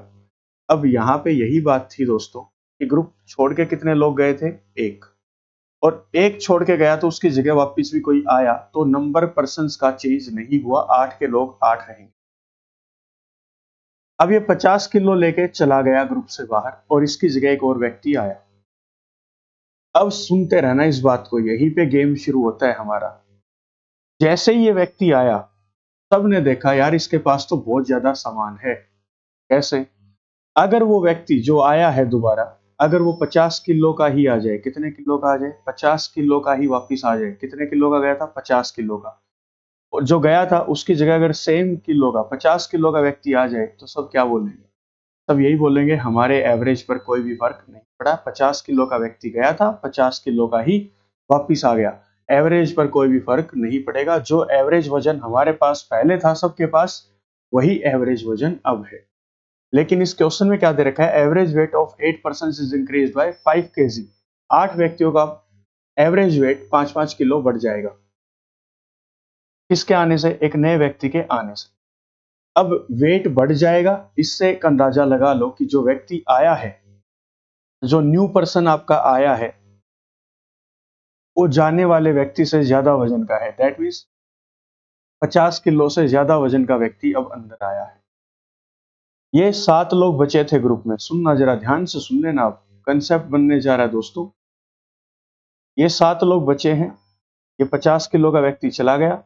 अब यहाँ पे यही बात थी दोस्तों कि ग्रुप छोड़ के कितने लोग गए थे, एक। और एक छोड़ के गया तो उसकी जगह वापस भी कोई आया, तो नंबर पर्सन्स का चेंज नहीं हुआ, 8 के लोग 8 रहेंगे। अब ये 50 किलो लेके चला गया ग्रुप से बाहर और इसकी जगह एक और व्यक्ति आया। अब सुनते रहना इस बात को, यहीं पे गेम शुरू होता है हमारा। जैसे ही ये व्यक्ति आया, सबने देखा यार इसके पास तो बहुत ज्यादा सामान है। कैसे, अगर वो व्यक्ति जो आया है दोबारा, अगर वो 50 किलो का ही आ जाए, कितने किलो का आ जाए, 50 किलो का ही वापिस आ जाए। कितने किलो का गया था, 50 किलो का। और जो गया था उसकी जगह अगर सेम किलो का 50 किलो का व्यक्ति आ जाए तो सब क्या बोलेंगे, सब यही बोलेंगे हमारे एवरेज पर कोई भी फर्क नहीं पड़ा। 50 किलो का व्यक्ति गया था, 50 किलो का ही वापिस आ गया, एवरेज पर कोई भी फर्क नहीं पड़ेगा। जो एवरेज वजन हमारे पास पहले था सबके पास, वही एवरेज वजन अब है। लेकिन इस क्वेश्चन में क्या दे रखा है, average weight of 8 person is increase by 5 kg। 8 व्यक्तियों का एवरेज वेट 5-5 किलो बढ़ जाएगा, किसके आने से, एक नए व्यक्ति के आने से। अब वेट बढ़ जाएगा, इससे एक अंदाजा लगा लो कि जो व्यक्ति आया है, जो न्यू पर्सन आपका आया है, वो जाने वाले व्यक्ति से ज्यादा वजन का है। दैट मीन्स 50 किलो से ज्यादा वजन का व्यक्ति अब अंदर आया है। ये 7 लोग बचे थे ग्रुप में। सुनना, जरा ध्यान से सुन लेना, आप कंसेप्ट बनने जा रहा है दोस्तों। ये 7 लोग बचे हैं। ये 50 किलो का व्यक्ति चला गया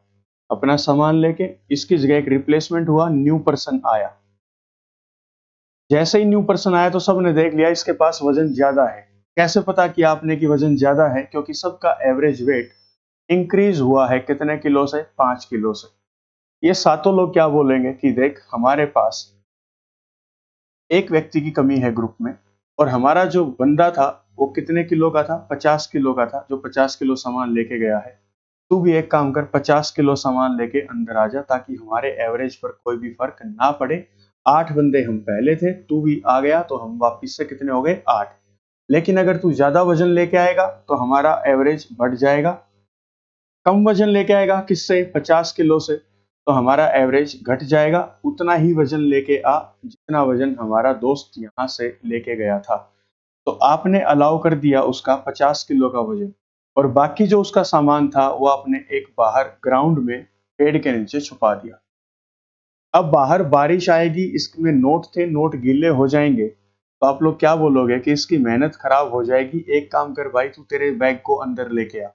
अपना सामान लेके, इसकी जगह एक रिप्लेसमेंट हुआ, न्यू पर्सन आया। जैसे ही न्यू पर्सन आया तो सबने देख लिया इसके पास वजन ज्यादा है। कैसे पता किया आपने कि वजन ज्यादा है? क्योंकि सबका एवरेज वेट इंक्रीज हुआ है। कितने किलो से? 5 किलो से। ये सातों लोग क्या बोलेंगे कि देख, हमारे पास एक व्यक्ति की कमी है ग्रुप में, और हमारा जो बंदा था वो कितने किलो का था? 50 किलो का था, जो 50 किलो सामान लेके गया है। तू भी एक काम कर, 50 किलो सामान लेके अंदर आ जा, ताकि हमारे एवरेज पर कोई भी फर्क ना पड़े। 8 बंदे हम पहले थे, तू भी आ गया तो हम वापिस से कितने हो गए? 8। लेकिन अगर तू ज्यादा वजन लेके आएगा तो हमारा एवरेज बढ़ जाएगा। कम वजन लेके आएगा, किससे? 50 किलो से, तो हमारा एवरेज घट जाएगा। उतना ही वजन लेके आ जितना वजन हमारा दोस्त यहाँ से लेके गया था। तो आपने अलाउ कर दिया उसका 50 किलो का वजन, और बाकी जो उसका सामान था वो आपने एक बाहर ग्राउंड में पेड़ के नीचे छुपा दिया। अब बाहर बारिश आएगी, इसमें नोट थे, नोट गीले हो जाएंगे, तो आप लोग क्या बोलोगे कि इसकी मेहनत खराब हो जाएगी। एक काम कर भाई, तू तेरे बैग को अंदर लेके आ।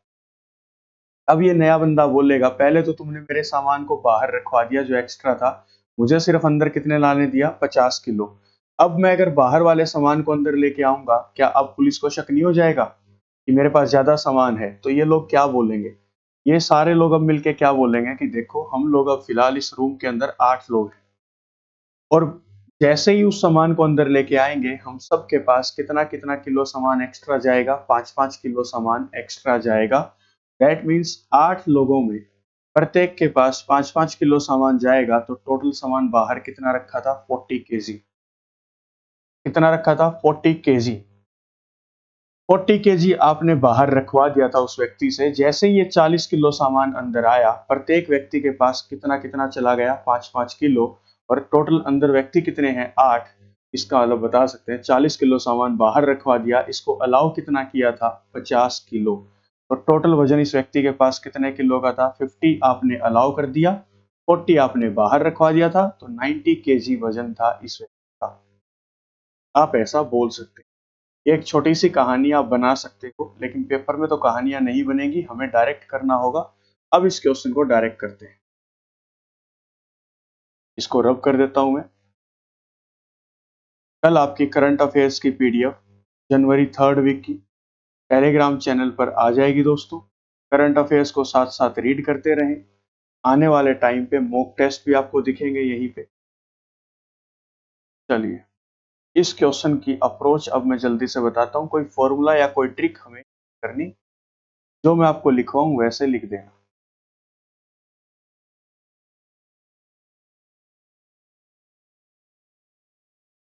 अब ये नया बंदा बोलेगा, पहले तो तुमने मेरे सामान को बाहर रखवा दिया जो एक्स्ट्रा था, मुझे सिर्फ अंदर कितने लाने दिया? 50 किलो। अब मैं अगर बाहर वाले सामान को अंदर लेके आऊंगा, क्या अब पुलिस को शक नहीं हो जाएगा कि मेरे पास ज्यादा सामान है? तो ये लोग क्या बोलेंगे? ये सारे लोग अब मिलके क्या बोलेंगे कि देखो, हम लोग अब फिलहाल इस रूम के अंदर 8 लोग हैं, और जैसे ही उस सामान को अंदर लेके आएंगे, हम सब के पास कितना कितना किलो सामान एक्स्ट्रा जाएगा? 5-5 किलो सामान एक्स्ट्रा जाएगा। दैट मीन्स 8 लोगों में प्रत्येक के पास 5-5 किलो सामान जाएगा, तो टोटल सामान बाहर कितना रखा था? 40 केजी। कितना रखा था? 40 केजी। 40 केजी आपने बाहर रखवा दिया था उस व्यक्ति से। जैसे ही ये 40 किलो सामान अंदर आया, प्रत्येक व्यक्ति के पास कितना कितना चला गया? 5-5 किलो। और टोटल अंदर व्यक्ति कितने हैं? 8। इसका मतलब बता सकते हैं 40 किलो सामान बाहर रखवा दिया, इसको अलाउ कितना किया था? 50 किलो। तो टोटल वजन इस व्यक्ति के पास कितने किलो का था? 50 आपने अलाउ कर दिया, 40 आपने बाहर रखवा दिया था, तो 90 केजी वजन था इस व्यक्ति का। आप ऐसा बोल सकते हैं। एक छोटी सी कहानी आप बना सकते हो, लेकिन पेपर में तो कहानियां नहीं बनेगी, हमें डायरेक्ट करना होगा। अब इस क्वेश्चन को डायरेक्ट करते हैं। इसको रब कर देता हूं मैं। कल आपकी करंट अफेयर्स की पीडीएफ जनवरी 3rd वीक की टेलीग्राम चैनल पर आ जाएगी दोस्तों। करंट अफेयर्स को साथ साथ रीड करते रहें। आने वाले टाइम पे मॉक टेस्ट भी आपको दिखेंगे यहीं पे। चलिए, इस क्वेश्चन की अप्रोच अब मैं जल्दी से बताता हूं। कोई फॉर्मूला या कोई ट्रिक हमें करनी, जो मैं आपको लिखवाऊं वैसे लिख देना।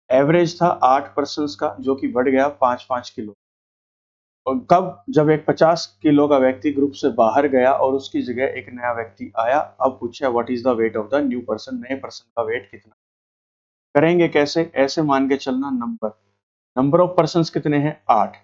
एवरेज था 8 पर्सन का, जो कि बढ़ गया 5-5 किलो। और कब? जब एक 50 किलो का व्यक्ति ग्रुप से बाहर गया और उसकी जगह एक नया व्यक्ति आया। अब पूछा what is the weight of the new person? नए पर्सन का वेट कितना? करेंगे कैसे? ऐसे मान के चलना, नंबर नंबर ऑफ पर्सन कितने हैं? 8।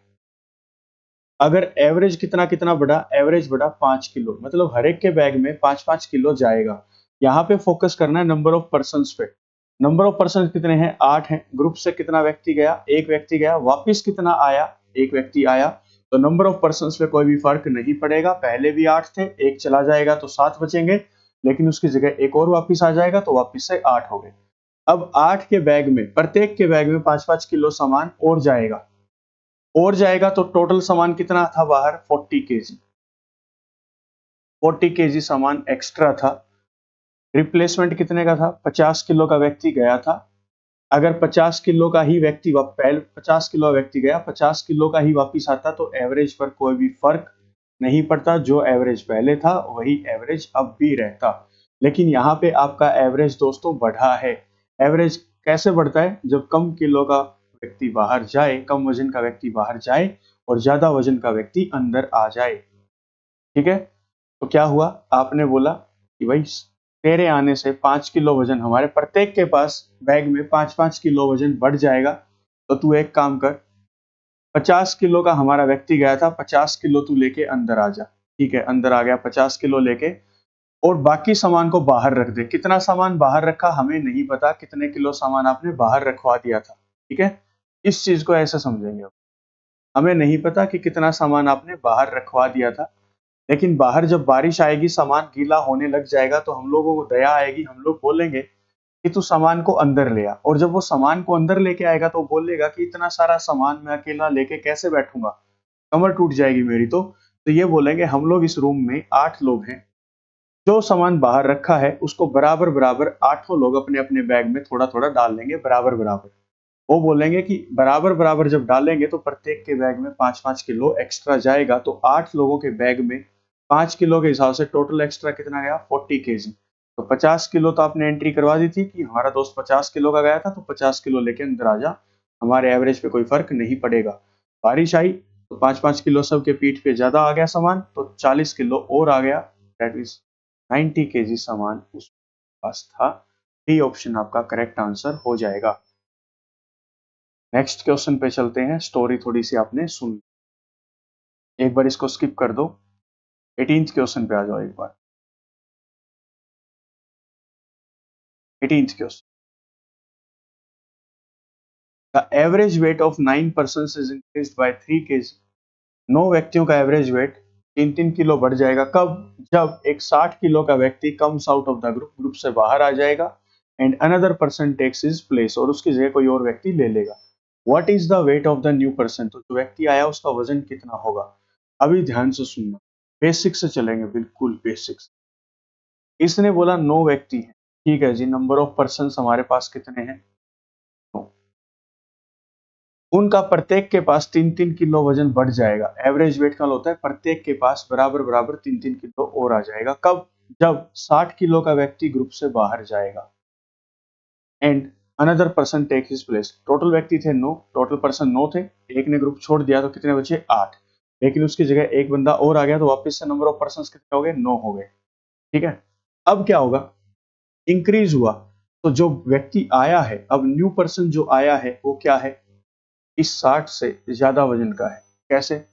अगर एवरेज कितना कितना बढ़ा? एवरेज बढ़ा 5 किलो, मतलब हर एक के बैग में 5-5 किलो जाएगा। यहाँ पे फोकस करना है नंबर ऑफ पर्सन पे। नंबर ऑफ पर्सन कितने हैं? 8 हैं। ग्रुप से कितना व्यक्ति गया? एक व्यक्ति गया। वापिस कितना आया? एक व्यक्ति आया। तो नंबर ऑफ पर्सन पे कोई भी फर्क नहीं पड़ेगा। पहले भी 8 थे, एक चला जाएगा तो 7 बचेंगे, लेकिन उसकी जगह एक और वापिस आ जाएगा तो वापिस से 8 हो गए। अब 8 के बैग में, प्रत्येक के बैग में 5-5 किलो सामान और जाएगा, तो टोटल सामान कितना था बाहर? 40 केजी। 40 केजी सामान एक्स्ट्रा था। रिप्लेसमेंट कितने का था? 50 किलो का व्यक्ति गया था। अगर 50 किलो का ही व्यक्ति पहले 50 किलो व्यक्ति गया, 50 किलो का ही वापिस आता, तो एवरेज पर कोई भी फर्क नहीं पड़ता। जो एवरेज पहले था वही एवरेज अब भी रहता। लेकिन यहाँ पे आपका एवरेज दोस्तों बढ़ा है। एवरेज कैसे बढ़ता है? जब कम किलो का व्यक्ति बाहर जाए, कम वजन का व्यक्ति बाहर जाए, और ज्यादा वजन का व्यक्ति अंदर आ जाए। ठीक है? तो क्या हुआ? आपने बोला कि भाई तेरे आने से 5 किलो वजन, हमारे प्रत्येक के पास बैग में 5-5 किलो वजन बढ़ जाएगा। तो तू एक काम कर, 50 किलो का हमारा व्यक्ति गया था, 50 किलो तू लेके अंदर आ जा। ठीक है, अंदर आ गया 50 किलो लेके, और बाकी सामान को बाहर रख दे। कितना सामान बाहर रखा हमें नहीं पता, कितने किलो सामान आपने बाहर रखवा दिया था। ठीक है, इस चीज को ऐसे समझेंगे। हमें नहीं पता कि कितना सामान आपने बाहर रखवा दिया था, लेकिन बाहर जब बारिश आएगी, सामान गीला होने लग जाएगा, तो हम लोगों को दया आएगी, हम लोग बोलेंगे कि तू सामान को अंदर ले आ। और जब वो सामान को अंदर लेके आएगा तो बोलेगा कि इतना सारा सामान मैं अकेला लेके कैसे बैठूंगा, कमर टूट जाएगी मेरी। तो ये बोलेंगे हम लोग इस रूम में 8 लोग हैं, जो सामान बाहर रखा है उसको बराबर बराबर आठों लोग अपने अपने बैग में थोड़ा थोड़ा डाल लेंगे, बराबर बराबर। वो बोलेंगे कि बराबर बराबर जब डालेंगे तो प्रत्येक के बैग में 5-5 किलो एक्स्ट्रा जाएगा। तो 8 लोगों के बैग में 5 किलो के हिसाब से टोटल एक्स्ट्रा कितना गया, 40 kg। तो 50 किलो तो आपने एंट्री करवा दी थी कि हमारा दोस्त 50 किलो का गया था, तो 50 किलो लेके अंदर आ जा, हमारे एवरेज पे कोई फर्क नहीं पड़ेगा। बारिश आई तो 5-5 किलो सबके पीठ पे ज्यादा आ गया सामान, तो 40 किलो और आ गया, दैट मीन्स 90 kg सामान उस पास था। डी ऑप्शन आपका करेक्ट आंसर हो जाएगा। नेक्स्ट क्वेश्चन पे चलते हैं। स्टोरी थोड़ी सी आपने सुन ली, एक बार इसको स्किप कर दो। 18th क्वेश्चन पे आ जाओ एक बार। 18th question, the average weight of 9 persons is increased by 3 kg। 9 व्यक्तियों का एवरेज वेट 3-3 किलो बढ़ जाएगा। कब? जब एक 60 किलो का व्यक्ति comes out of the group, group से बाहर आ जाएगा, and another person takes his place, और उसकी जगह कोई और व्यक्ति ले लेगा। What is the weight of the new person, तो जो व्यक्ति आया उसका वजन कितना होगा। अभी ध्यान से सुनना, बेसिक से चलेंगे, बिल्कुल बेसिक। इसने बोला 9 व्यक्ति हैं, ठीक है जी, नंबर ऑफ पर्सन हमारे पास कितने हैं, 9। उनका प्रत्येक के पास 3-3 किलो वजन बढ़ जाएगा। एवरेज वेट का होता है प्रत्येक के पास बराबर बराबर 3-3 किलो और आ जाएगा। कब? जब 60 किलो का व्यक्ति ग्रुप से बाहर जाएगा, and another person take his place. Total व्यक्ति थे 9, टोटल पर्सन 9 थे, एक ने ग्रुप छोड़ दिया तो कितने बचे, 8। लेकिन उसकी जगह एक बंदा और आ गया, तो वापस से नंबर ऑफ पर्सन कितने हो गए, 9 हो गए। ठीक है, अब क्या होगा, इंक्रीज हुआ, तो जो व्यक्ति आया है, अब न्यू पर्सन जो आया है वो क्या है, इस 60 से ज्यादा वजन का है। कैसे?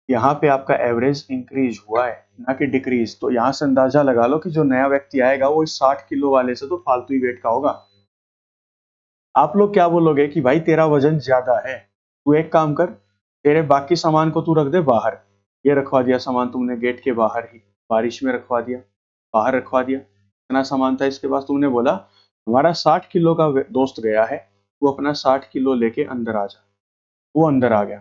यहाँ पे आपका एवरेज इंक्रीज हुआ है, ना कि डिक्रीज। तो यहां से अंदाजा लगा लो कि जो नया व्यक्ति आएगा वो इस 60 किलो वाले से तो फालतू ही वेट का होगा। आप लोग क्या बोलोगे कि भाई तेरा वजन ज्यादा है, तू एक काम कर, तेरे बाकी सामान को तू रख दे बाहर। ये रखवा दिया सामान तुमने गेट के बाहर ही, बारिश में रखवा दिया, बाहर रखवा दिया। इतना सामान था इसके पास, तुमने बोला हमारा 60 किलो का दोस्त गया है, वो अपना 60 किलो लेके अंदर आ जा। वो अंदर आ गया,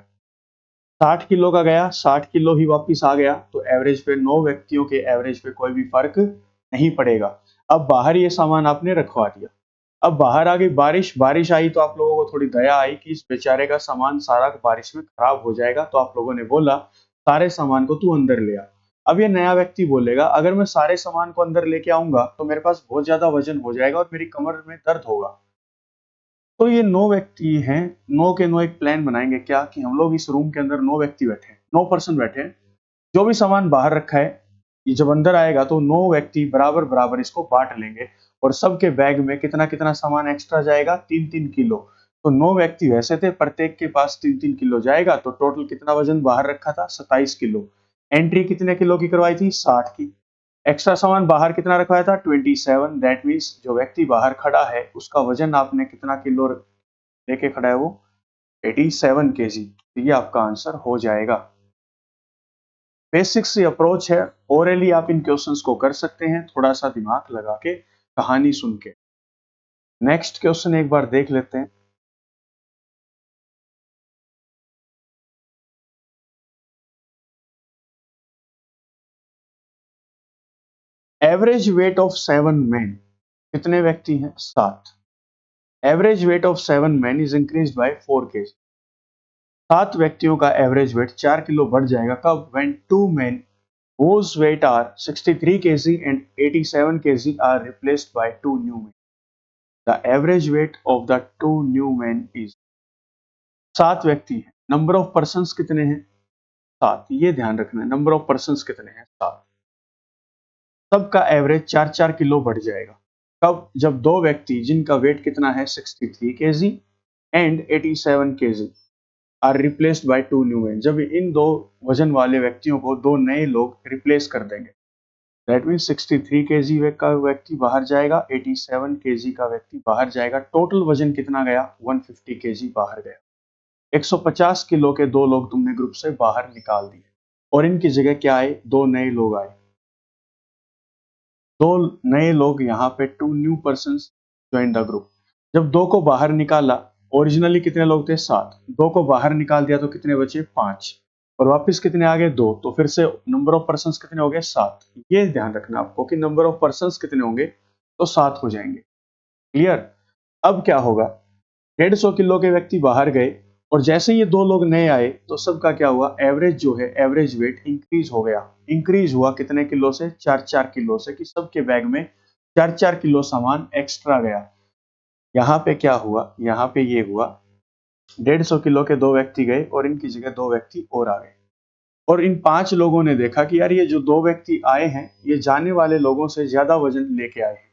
60 किलो का गया, 60 किलो ही वापिस आ गया। तो एवरेज पे 9 व्यक्तियों के एवरेज पे कोई भी फर्क नहीं पड़ेगा। अब बाहर ये सामान आपने रखवा दिया, अब बाहर आ गई बारिश, बारिश आई तो आप लोगों को थोड़ी दया आई कि इस बेचारे का सामान सारा बारिश में खराब हो जाएगा, तो आप लोगों ने बोला सारे सामान को तू अंदर ले आ। अब ये नया व्यक्ति बोलेगा अगर मैं सारे सामान को अंदर लेके आऊंगा तो मेरे पास बहुत ज्यादा वजन हो जाएगा और मेरी कमर में दर्द होगा। तो ये 9 व्यक्ति हैं, 9 के 9 एक प्लान बनाएंगे क्या, कि हम लोग इस रूम के अंदर 9 व्यक्ति बैठे हैं, 9 पर्सन बैठे हैं, जो भी सामान बाहर रखा है, ये जब अंदर आएगा तो 9 व्यक्ति बराबर बराबर इसको बांट लेंगे, और सबके बैग में कितना कितना सामान एक्स्ट्रा जाएगा, 3-3 किलो। तो 9 व्यक्ति वैसे थे, प्रत्येक के पास 3-3 किलो जाएगा, तो टोटल कितना वजन बाहर रखा था, 27 किलो। एंट्री कितने किलो की करवाई थी, 60 की। एक्स्ट्रा सामान बाहर कितना रखवाया था, 27। दैट मीन्स जो व्यक्ति बाहर खड़ा है उसका वजन आपने कितना किलो लेके खड़ा है, वो 87 kg। तो ये आपका आंसर हो जाएगा। बेसिक सी अप्रोच है, ओरली आप इन क्वेश्चंस को कर सकते हैं, थोड़ा सा दिमाग लगा के, कहानी सुन के। नेक्स्ट क्वेश्चन एक बार देख लेते हैं। एवरेज वेट ऑफ 7 men, कितने व्यक्ति हैं, 7। Average weight of 7 men is increase by 4 kg। 7 व्यक्तियों का एवरेज वेट 4 किलो बढ़ जाएगा। कब? When 2 men whose weight are 63 kg and 87 kg are replaced by 2 new men। The average weight of the 2 new men is। 7 व्यक्ति हैं, नंबर ऑफ पर्सन कितने हैं, 7। ये ध्यान रखना है, नंबर ऑफ पर्सन कितने हैं, 7। सबका एवरेज 4-4 किलो बढ़ जाएगा। कब? जब दो व्यक्ति जिनका वेट कितना है 63 KG and 87 KG are replaced by two new man, जब इन दो वजन वाले व्यक्तियों को दो नए लोग रिप्लेस कर देंगे, दैट मीन 63 केजी का व्यक्ति बाहर जाएगा, 87 केजी का व्यक्ति बाहर जाएगा, टोटल वजन कितना गया? 150 केजी बाहर गया। 150 किलो के दो लोग तुमने ग्रुप से बाहर निकाल दिए और इनकी जगह क्या आए? दो नए लोग आए। दो नए लोग यहाँ पे two new person join the group. जब दो को बाहर निकाला, ओरिजिनली कितने लोग थे? 7। दो को बाहर निकाल दिया तो कितने बचे? 5। और वापस कितने आ गए? 2। तो फिर से नंबर ऑफ पर्सन कितने हो गए? 7। ये ध्यान रखना आपको कि नंबर ऑफ पर्सन कितने होंगे तो 7 हो जाएंगे। क्लियर? अब क्या होगा? 150 किलो के व्यक्ति बाहर गए और जैसे ये दो लोग नए आए तो सबका क्या हुआ? एवरेज जो है, एवरेज वेट इंक्रीज हो गया। इंक्रीज हुआ कितने किलो से? 4-4 किलो से, कि सबके बैग में 4-4 किलो सामान एक्स्ट्रा गया। यहाँ पे क्या हुआ? यहाँ पे ये हुआ 150 किलो के दो व्यक्ति गए और इनकी जगह दो व्यक्ति और आ गए और इन 5 लोगों ने देखा कि यार ये जो दो व्यक्ति आए हैं ये जाने वाले लोगों से ज्यादा वजन लेके आए हैं।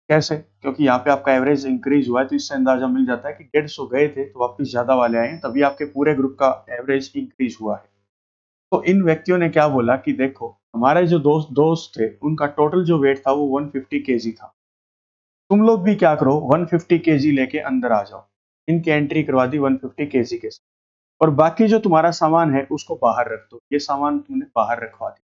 कैसे? क्योंकि यहाँ पे आपका एवरेज इंक्रीज हुआ है तो इससे अंदाजा मिल जाता है कि 150 गए थे तो वापिस ज्यादा वाले आए हैं, तभी आपके पूरे ग्रुप का एवरेज इंक्रीज हुआ है। तो इन व्यक्तियों ने क्या बोला कि देखो, हमारे जो दोस्त थे उनका टोटल जो वेट था वो 150 केजी था, तुम लोग भी क्या करो 150 केजी लेके अंदर आ जाओ। इनकी एंट्री करवा दी 150 केजी के साथ और बाकी जो तुम्हारा सामान है उसको बाहर रख दो। ये सामान तुमने बाहर रखवा दिया।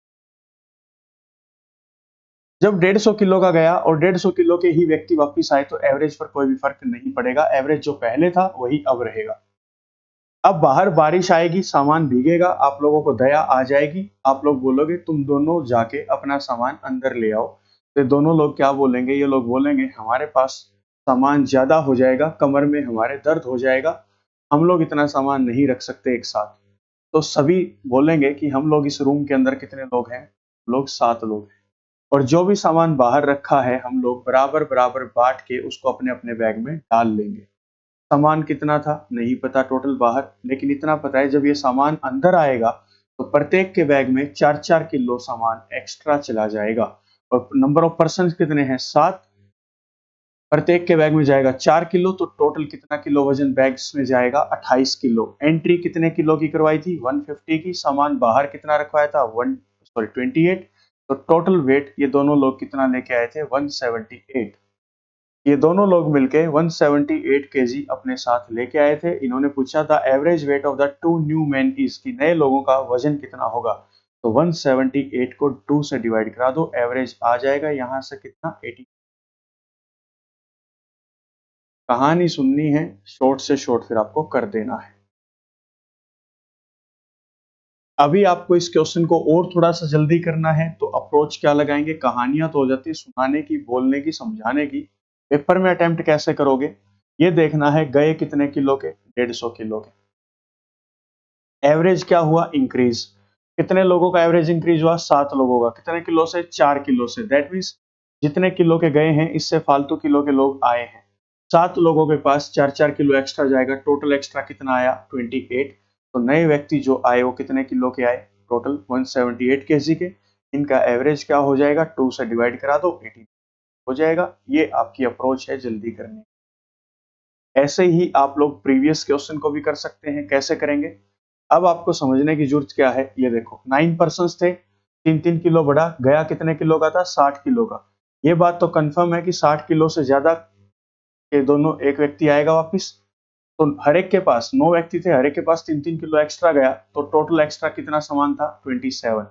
जब 150 किलो का गया और 150 किलो के ही व्यक्ति वापस आए तो एवरेज पर कोई भी फर्क नहीं पड़ेगा, एवरेज जो पहले था वही अब रहेगा। अब बाहर बारिश आएगी, सामान भीगेगा, आप लोगों को दया आ जाएगी, आप लोग बोलोगे तुम दोनों जाके अपना सामान अंदर ले आओ। तो दोनों लोग क्या बोलेंगे? ये लोग बोलेंगे हमारे पास सामान ज्यादा हो जाएगा, कमर में हमारे दर्द हो जाएगा, हम लोग इतना सामान नहीं रख सकते एक साथ। तो सभी बोलेंगे कि हम लोग इस रूम के अंदर कितने लोग हैं? लोग 7 लोग हैं और जो भी सामान बाहर रखा है हम लोग बराबर बराबर बांट के उसको अपने अपने बैग में डाल लेंगे। सामान कितना था नहीं पता टोटल बाहर, लेकिन इतना पता है जब ये सामान अंदर आएगा तो प्रत्येक के बैग में 4-4 किलो सामान एक्स्ट्रा चला जाएगा और नंबर ऑफ पर्सन कितने हैं? 7। प्रत्येक के बैग में जाएगा 4 किलो, तो टोटल कितना किलो वजन बैग्स में जाएगा? 28 किलो। एंट्री कितने किलो की करवाई थी? 150 की। सामान बाहर कितना रखवाया था? 28। तो टोटल वेट ये दोनों लोग कितना लेके आए थे? 178। ये दोनों लोग मिलके 178 केजी अपने साथ लेके आए थे। इन्होंने पूछा था average weight of the two new man is, कि नए लोगों का वजन कितना होगा? तो 178 को 2 से डिवाइड करा दो, एवरेज आ जाएगा यहाँ से कितना? 80। कहानी सुननी है, शॉर्ट से शॉर्ट फिर आपको कर देना है। अभी आपको इस क्वेश्चन को और थोड़ा सा जल्दी करना है तो अप्रोच क्या लगाएंगे? कहानियां तो हो जाती है सुनाने की, बोलने की, समझाने की। पेपर में अटेम्प्ट कैसे करोगे ये देखना है। गए कितने किलो के? 150 किलो के। एवरेज क्या हुआ? इंक्रीज। कितने लोगों का एवरेज इंक्रीज हुआ? 7 लोगों का। कितने किलो से? 4 किलो से। दैट मीन्स जितने किलो के गए हैं इससे फालतू किलो के लोग आए हैं। 7 लोगों के पास 4-4 किलो एक्स्ट्रा जाएगा। टोटल एक्स्ट्रा कितना आया? 28। तो नए व्यक्ति जो आए वो कितने किलो के आए? टोटल 178 केजी के। इनका एवरेज क्या हो जाएगा? 2 से डिवाइड करा दो, 80 हो जाएगा। ये आपकी अप्रोच है जल्दी करने। ऐसे ही आप लोग प्रीवियस क्वेश्चन को भी कर सकते हैं। कैसे करेंगे? अब आपको समझने की जरूरत क्या है, ये देखो 9 पर्सन थे, 3-3 किलो बढ़ा, गया कितने किलो का था? 60 किलो का। ये बात तो कंफर्म है कि 60 किलो से ज्यादा के दोनों एक व्यक्ति आएगा वापिस। तो हर एक के पास 9 व्यक्ति थे, हर एक के पास 3-3 किलो एक्स्ट्रा गया, तो टोटल एक्स्ट्रा कितना सामान था? 27।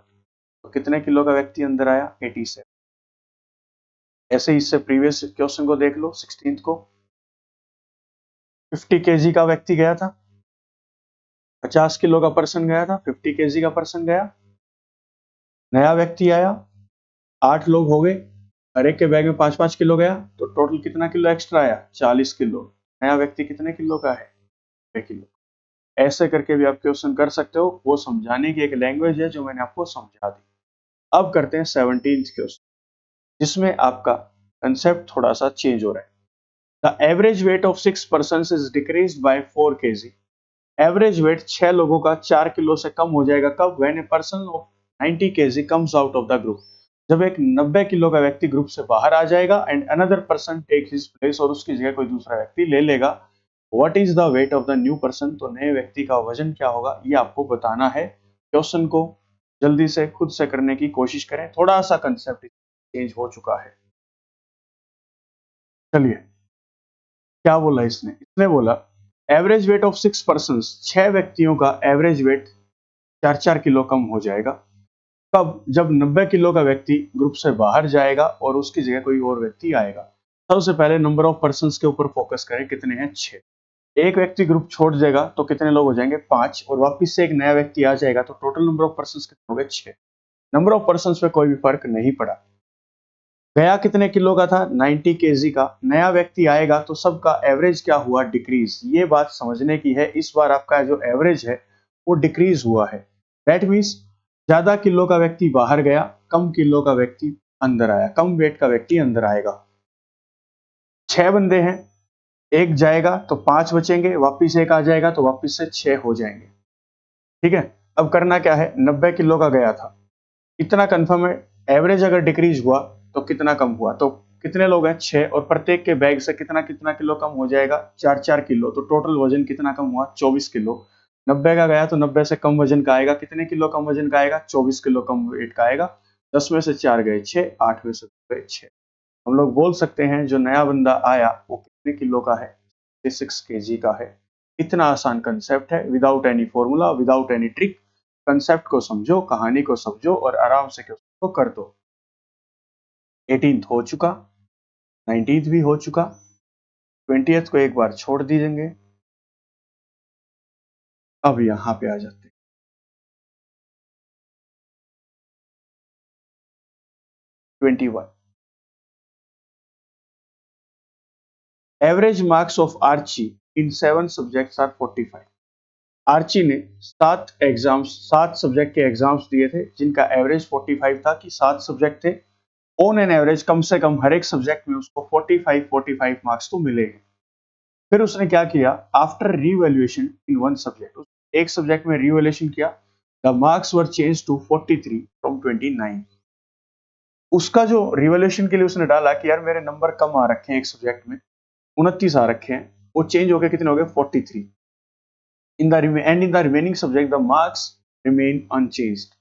तो कितने किलो का व्यक्ति अंदर आया? 87। ऐसे ही इससे प्रीवियस क्वेश्चन को देख लो, 16th को 50 केजी का व्यक्ति गया था, 50 किलो का पर्सन गया था, 50 केजी का पर्सन गया, नया व्यक्ति आया, 8 लोग हो गए, हर एक के बैग में 5-5 किलो गया, तो टोटल कितना किलो एक्स्ट्रा आया? 40 किलो। नया व्यक्ति कितने किलो का है? 6 किलो। ऐसे करके भी आप क्वेश्चन कर सकते हो, वो समझाने की एक लैंग्वेज है जो मैंने आपको समझा दी। अब करते हैं 17th क्वेश्चन, जिसमें आपका कंसेप्ट थोड़ा सा चेंज हो रहा है। The average weight of 6 person is decrease by 4 KG. Average weight 6 लोगों का 4 किलो से कम हो जाएगा। कब? When a person of 90 KG comes out of the group. जब एक 90 किलो का व्यक्ति ग्रुप से बाहर आ जाएगा and another person take his place, और उसकी जगह कोई दूसरा व्यक्ति ले लेगा, what is the weight of the new person, तो नए व्यक्ति का वजन क्या होगा ये आपको बताना है। क्वेश्चन को जल्दी से खुद से करने की कोशिश करें, थोड़ा सा कंसेप्ट चेंज हो चुका है। चलिए क्या बोला इसने, इसने बोला एवरेज वेट ऑफ 6 पर्सन, 6 व्यक्तियों का एवरेज वेट 4-4 किलो कम हो जाएगा। कब? जब 90 किलो का व्यक्ति ग्रुप से बाहर जाएगा और उसकी जगह कोई और व्यक्ति आएगा। सबसे पहले नंबर ऑफ पर्सन के ऊपर फोकस करें, कितने हैं? 6। एक व्यक्ति ग्रुप छोड़ देगा तो कितने लोग हो जाएंगे? 5, और वापिस से एक नया व्यक्ति आ जाएगा तो टोटल नंबर ऑफ पर्सन कितने हो गए? 6। नंबर ऑफ पर्सन पे कोई भी फर्क नहीं पड़ा। गया कितने किलो का था? 90 केजी का। नया व्यक्ति आएगा तो सबका एवरेज क्या हुआ? डिक्रीज। ये बात समझने की है, इस बार आपका जो एवरेज है वो डिक्रीज हुआ है। दैट मीन्स ज्यादा किलो का व्यक्ति बाहर गया, कम किलो का व्यक्ति अंदर आया, कम वेट का व्यक्ति अंदर आएगा। 6 बंदे हैं, एक जाएगा तो 5 बचेंगे, वापिस एक आ जाएगा तो वापिस से 6 हो जाएंगे। ठीक है, अब करना क्या है? 90 किलो का गया था, इतना कंफर्म है। एवरेज अगर डिक्रीज हुआ तो कितना कम हुआ? तो कितने लोग हैं? 6, और प्रत्येक के बैग से कितना कितना किलो कम हो जाएगा? 4-4 किलो। तो टोटल वजन कितना कम हुआ? 24 किलो। 90 का गया तो 90 से कम वजन का आएगा, कितने किलो कम वजन का आएगा? 24 किलो कम वेट का आएगा। 10 में से 4 गए 6, 8 में से 2 गए 6। हम लोग बोल सकते हैं जो नया बंदा आया वो कितने किलो का है? 6 केजी का है। इतना आसान कंसेप्ट है, without any formula, without any trick. Concept को समझो, कहानी को समझो और आराम से क्वेश्चन को कर दो। 18th हो चुका, 19th भी हो चुका, 20th को एक बार छोड़ दीजिएंगे। अब यहां पे आ जाते हैं 21। Average marks of Archie in 7 subjects are 45। Archie ने 7 सब्जेक्ट के एग्जाम्स दिए थे जिनका एवरेज 45 था, कि 7 सब्जेक्ट थे। ऑन एन एवरेज कम से कम हर एक सब्जेक्ट में उसको 45 मार्क्स तो मिले हैं। फिर उसने क्या किया? After revaluation in one subject, एक सब्जेक्ट में रीवैल्यूएशन किया, the marks were change to 43 from 29। उसका जो रिवोल्यूशन के लिए उसने डाला कि यार मेरे नंबर कम आ रखे हैं, एक सब्जेक्ट में 29 आ रखे हैं, वो चेंज हो गए, कितने हो गए? 43। In the and in the remaining subject the marks remain unchanged.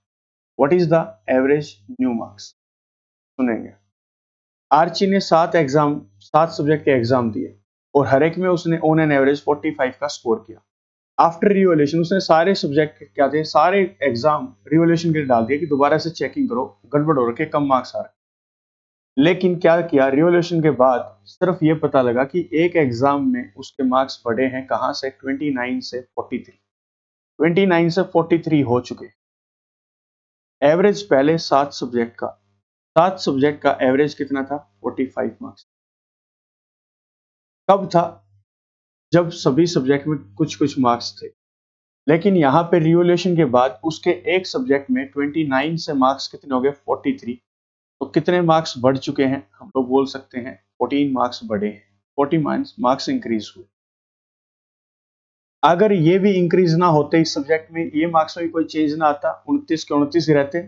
What is the average new marks? सुनेंगे। आर्ची ने 7 सब्जेक्ट के एग्जाम दिए और हर एक में उसने ऑन एन एवरेज 45 का स्कोर किया। आफ्टर रिवोल्यूशन उसने सारे सब्जेक्ट क्या थे, सारे एग्जाम रिवोल्यूशन के लिए डाल दिया कि दोबारा से चेकिंग करो, गड़बड़ हो रखे, कम मार्क्स आ रहे। लेकिन क्या किया? रिवोल्यूशन के बाद सिर्फ ये पता लगा कि एक एग्जाम में उसके मार्क्स बढ़े हैं, कहां से? 29 से 43। 29 से 43 हो चुके। एवरेज पहले 7 सब्जेक्ट का एवरेज कितना था? 45 मार्क्स। कब था? जब सभी सब्जेक्ट में कुछ कुछ मार्क्स थे। लेकिन यहाँ पे रिवोल्यूशन के बाद उसके एक सब्जेक्ट में 29 से मार्क्स कितने हो गए? 43। तो कितने मार्क्स बढ़ चुके हैं? हम लोग बोल सकते हैं 14 मार्क्स बढ़े हैं, 40 मार्क्स इंक्रीज हुए। अगर ये भी इंक्रीज ना होते इस सब्जेक्ट में, ये मार्क्स में भी कोई चेंज ना आता, 29 के 29 ही रहते,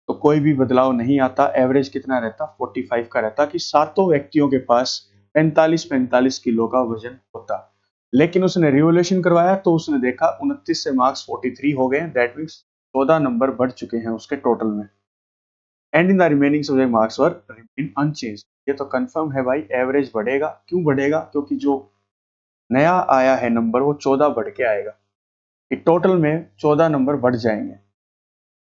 तो कोई भी बदलाव नहीं आता। एवरेज कितना रहता? 45 का रहता, कि सातों व्यक्तियों के पास 45-45 किलो का वजन होता। लेकिन उसने रिवोल्यूशन करवाया तो उसने देखा 29 से मार्क्स 43 हो गए, दैट मीन्स 14 नंबर बढ़ चुके हैं उसके टोटल में। And in the remaining subject marks were remain unchanged. ये तो कंफर्म है भाई, एवरेज बढ़ेगा। क्यों बढ़ेगा? क्योंकि जो नया आया है नंबर वो 14 बढ़ के आएगा, कि टोटल में 14 नंबर बढ़ जाएंगे।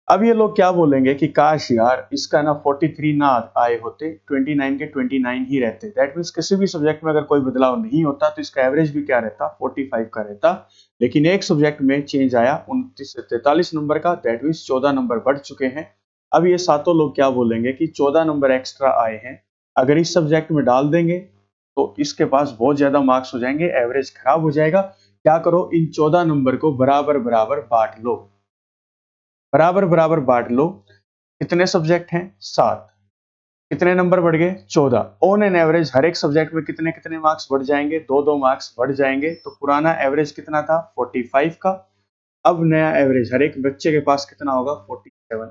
अब ये लोग क्या बोलेंगे कि काश यार इसका ना 43 ना आए होते, 29 के 29 ही रहते। दैट मीन्स किसी भी सब्जेक्ट में अगर कोई बदलाव नहीं होता तो इसका एवरेज भी क्या रहता? 45 का रहता। लेकिन एक सब्जेक्ट में चेंज आया 29 से 43 नंबर का, दैट मीन्स 14 नंबर बढ़ चुके हैं। अब ये सातों लोग क्या बोलेंगे कि 14 नंबर एक्स्ट्रा आए हैं, अगर इस सब्जेक्ट में डाल देंगे तो इसके पास बहुत ज्यादा मार्क्स हो जाएंगे, एवरेज खराब हो जाएगा। क्या करो? इन 14 नंबर को बराबर बराबर बांट लो, बराबर बराबर बांट लो। कितने सब्जेक्ट हैं? 7। कितने नंबर बढ़ गए? 14। ऑन एन एवरेज हर एक सब्जेक्ट में कितने कितने मार्क्स बढ़ जाएंगे? 2-2 मार्क्स बढ़ जाएंगे। तो पुराना एवरेज कितना था? 45 का। अब नया एवरेज हर एक बच्चे के पास कितना होगा? 47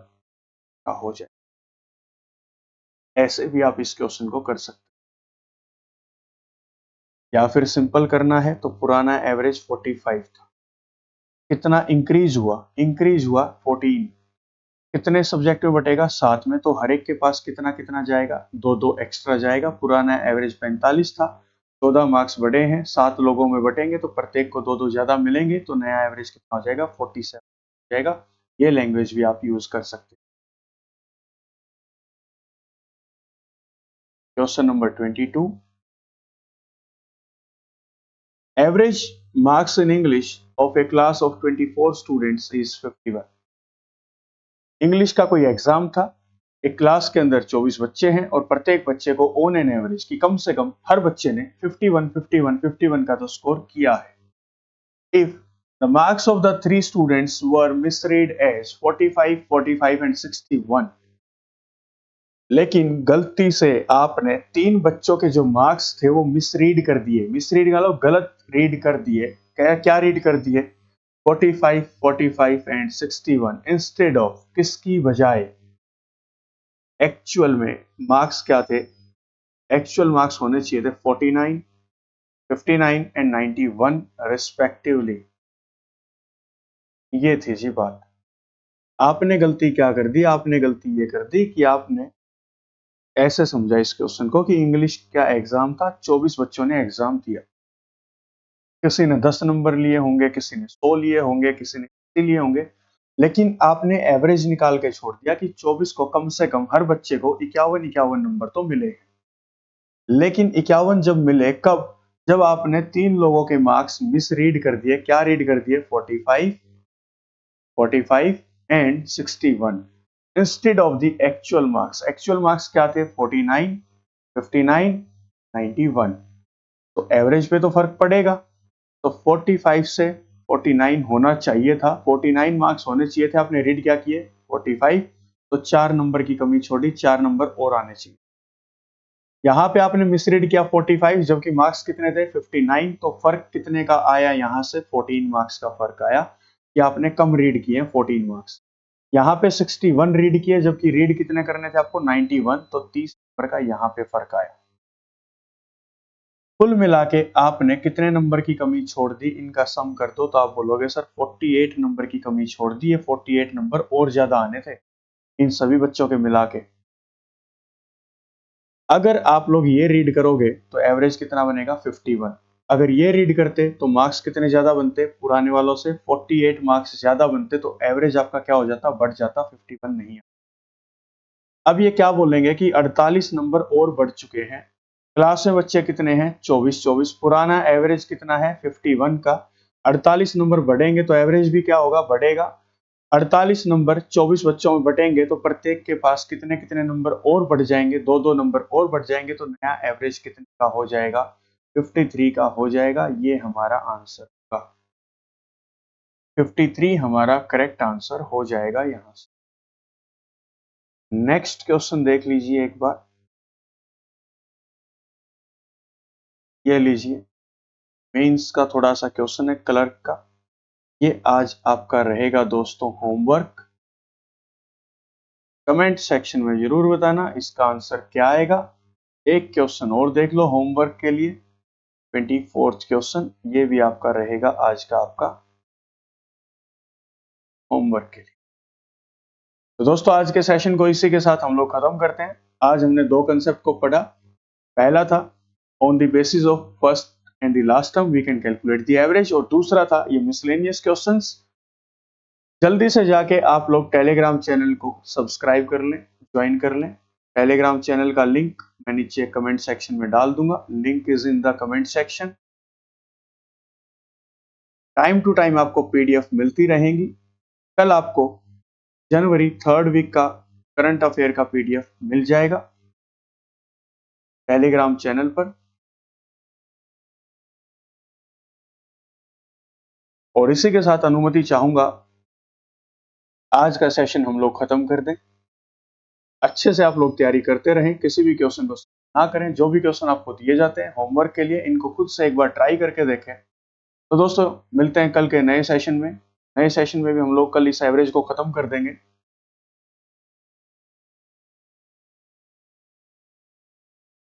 का हो जाए। ऐसे भी आप इस क्वेश्चन को कर सकते हैं। या फिर सिंपल करना है तो पुराना एवरेज 45 था, कितना इंक्रीज हुआ 14, कितने सब्जेक्ट में बटेगा 7 में, तो हर एक के पास कितना कितना जाएगा, दो दो एक्स्ट्रा जाएगा। पुराना एवरेज 45 था, 14 मार्क्स बढ़े हैं, 7 लोगों में बटेंगे तो प्रत्येक को दो दो ज्यादा मिलेंगे, तो नया एवरेज कितना हो जाएगा, 47 हो जाएगा। ये लैंग्वेज भी आप यूज कर सकते हैं। Question number 22, average marks in English of A class of 24 students is 51। English का कोई एग्जाम था, एक क्लास के अंदर 24 बच्चे हैं और प्रत्येक बच्चे को ऑन एन एवरेज की कम से कम हर बच्चे ने 51 51 51 का तो स्कोर किया है। If the marks of the three students were misread as 45 45 and 61, लेकिन गलती से आपने तीन बच्चों के जो मार्क्स थे वो मिसरीड कर दिए, मिसरीड का मतलब गलत रीड कर दिए। क्या क्या रीड कर दिए, 45 45 एंड 61 इंस्टेड ऑफ, किसकी बजाय, एक्चुअल में मार्क्स क्या थे, एक्चुअल मार्क्स होने चाहिए थे 49 59 एंड 91 रिस्पेक्टिवली। ये थी जी बात। आपने गलती क्या कर दी, आपने गलती ये कर दी कि आपने ऐसे समझा इस क्वेश्चन को कि इंग्लिश का एग्जाम था, 24 बच्चों ने एग्जाम दिया, किसी ने 10 नंबर लिए होंगे, किसी ने 100 लिए होंगे, किसी ने 80 लिए होंगे, लेकिन आपने एवरेज निकाल के छोड़ दिया कि 24 को कम से कम हर बच्चे को 51 51 नंबर तो मिले। लेकिन 51 जब मिले कब, जब आपने तीन लोगों के मार्क्स मिस रीड कर दिए। क्या रीड कर दिए, 45 45 and 61 instead of the actual marks. Actual marks क्या थे, 49 59 91। तो एवरेज पे तो फर्क पड़ेगा, तो 45 से 49 होना चाहिए था, 49 मार्क्स होने चाहिए थे, आपने रीड क्या किए 45, तो 4 नंबर की कमी छोड़ी, 4 नंबर और आने चाहिए। यहाँ पे आपने मिसरीड किया 45, जबकि मार्क्स कितने थे 59, तो फर्क कितने का आया, यहाँ से 14 मार्क्स का फर्क आया कि आपने कम रीड किए 14 मार्क्स। यहाँ पे 61 रीड किए, जबकि रीड कितने करने थे आपको 91, तो 30 नंबर का यहाँ पे फर्क आया। कुल मिला के आपने कितने नंबर की कमी छोड़ दी, इनका सम कर दो तो आप बोलोगे सर 48 नंबर की कमी छोड़ दी है, 48 नंबर और ज्यादा आने थे इन सभी बच्चों के मिला के। अगर आप लोग ये रीड करोगे तो एवरेज कितना बनेगा 51। अगर ये रीड करते तो मार्क्स कितने ज्यादा बनते, पुराने वालों से 48 मार्क्स ज्यादा बनते, तो एवरेज आपका क्या हो जाता, बढ़ जाता, 51 नहीं है। अब ये क्या बोलेंगे कि 48 नंबर और बढ़ चुके हैं, क्लास में बच्चे कितने हैं 24 24, पुराना एवरेज कितना है 51 का, 48 नंबर बढ़ेंगे तो एवरेज भी क्या होगा, बढ़ेगा। 48 नंबर 24 बच्चों में बटेंगे तो प्रत्येक के पास कितने कितने नंबर और बढ़ जाएंगे, दो दो नंबर और बढ़ जाएंगे, तो नया एवरेज कितने का हो जाएगा, 53 का हो जाएगा। ये हमारा आंसर का 53 हमारा करेक्ट आंसर हो जाएगा यहां से। नेक्स्ट क्वेश्चन देख लीजिए एक बार, ये लीजिए मेंस का थोड़ा सा क्वेश्चन है क्लर्क का। ये आज आपका रहेगा दोस्तों होमवर्क। कमेंट सेक्शन में जरूर बताना इसका आंसर क्या आएगा। एक क्वेश्चन और देख लो होमवर्क के लिए, 24th क्वेश्चन, ये भी आपका रहेगा आज का आपका होमवर्क के लिए। तो दोस्तों आज के सेशन को इसी के साथ हम लोग खत्म करते हैं। आज हमने दो कंसेप्ट को पढ़ा। पहला था on the basis of first and the last term we can calculate the average, और दूसरा था ये मिसलेनियस क्वेश्चंस। जल्दी से जाके आप लोग टेलीग्राम चैनल को सब्सक्राइब कर लें, ज्वाइन कर लें। टेलीग्राम चैनल का लिंक मैं नीचे कमेंट सेक्शन में डाल दूंगा, link is in the comment section. Time to time आपको पीडीएफ मिलती रहेंगी। कल आपको जनवरी 3rd वीक का करंट अफेयर का पीडीएफ मिल जाएगा टेलीग्राम चैनल पर। और इसी के साथ अनुमति चाहूंगा आज का सेशन हम लोग खत्म कर दें। अच्छे से आप लोग तैयारी करते रहें, किसी भी क्वेश्चन को ना करें। जो भी क्वेश्चन आपको दिए जाते हैं होमवर्क के लिए, इनको खुद से एक बार ट्राई करके देखें। तो दोस्तों मिलते हैं कल के नए सेशन में। नए सेशन में भी हम लोग कल इस एवरेज को खत्म कर देंगे।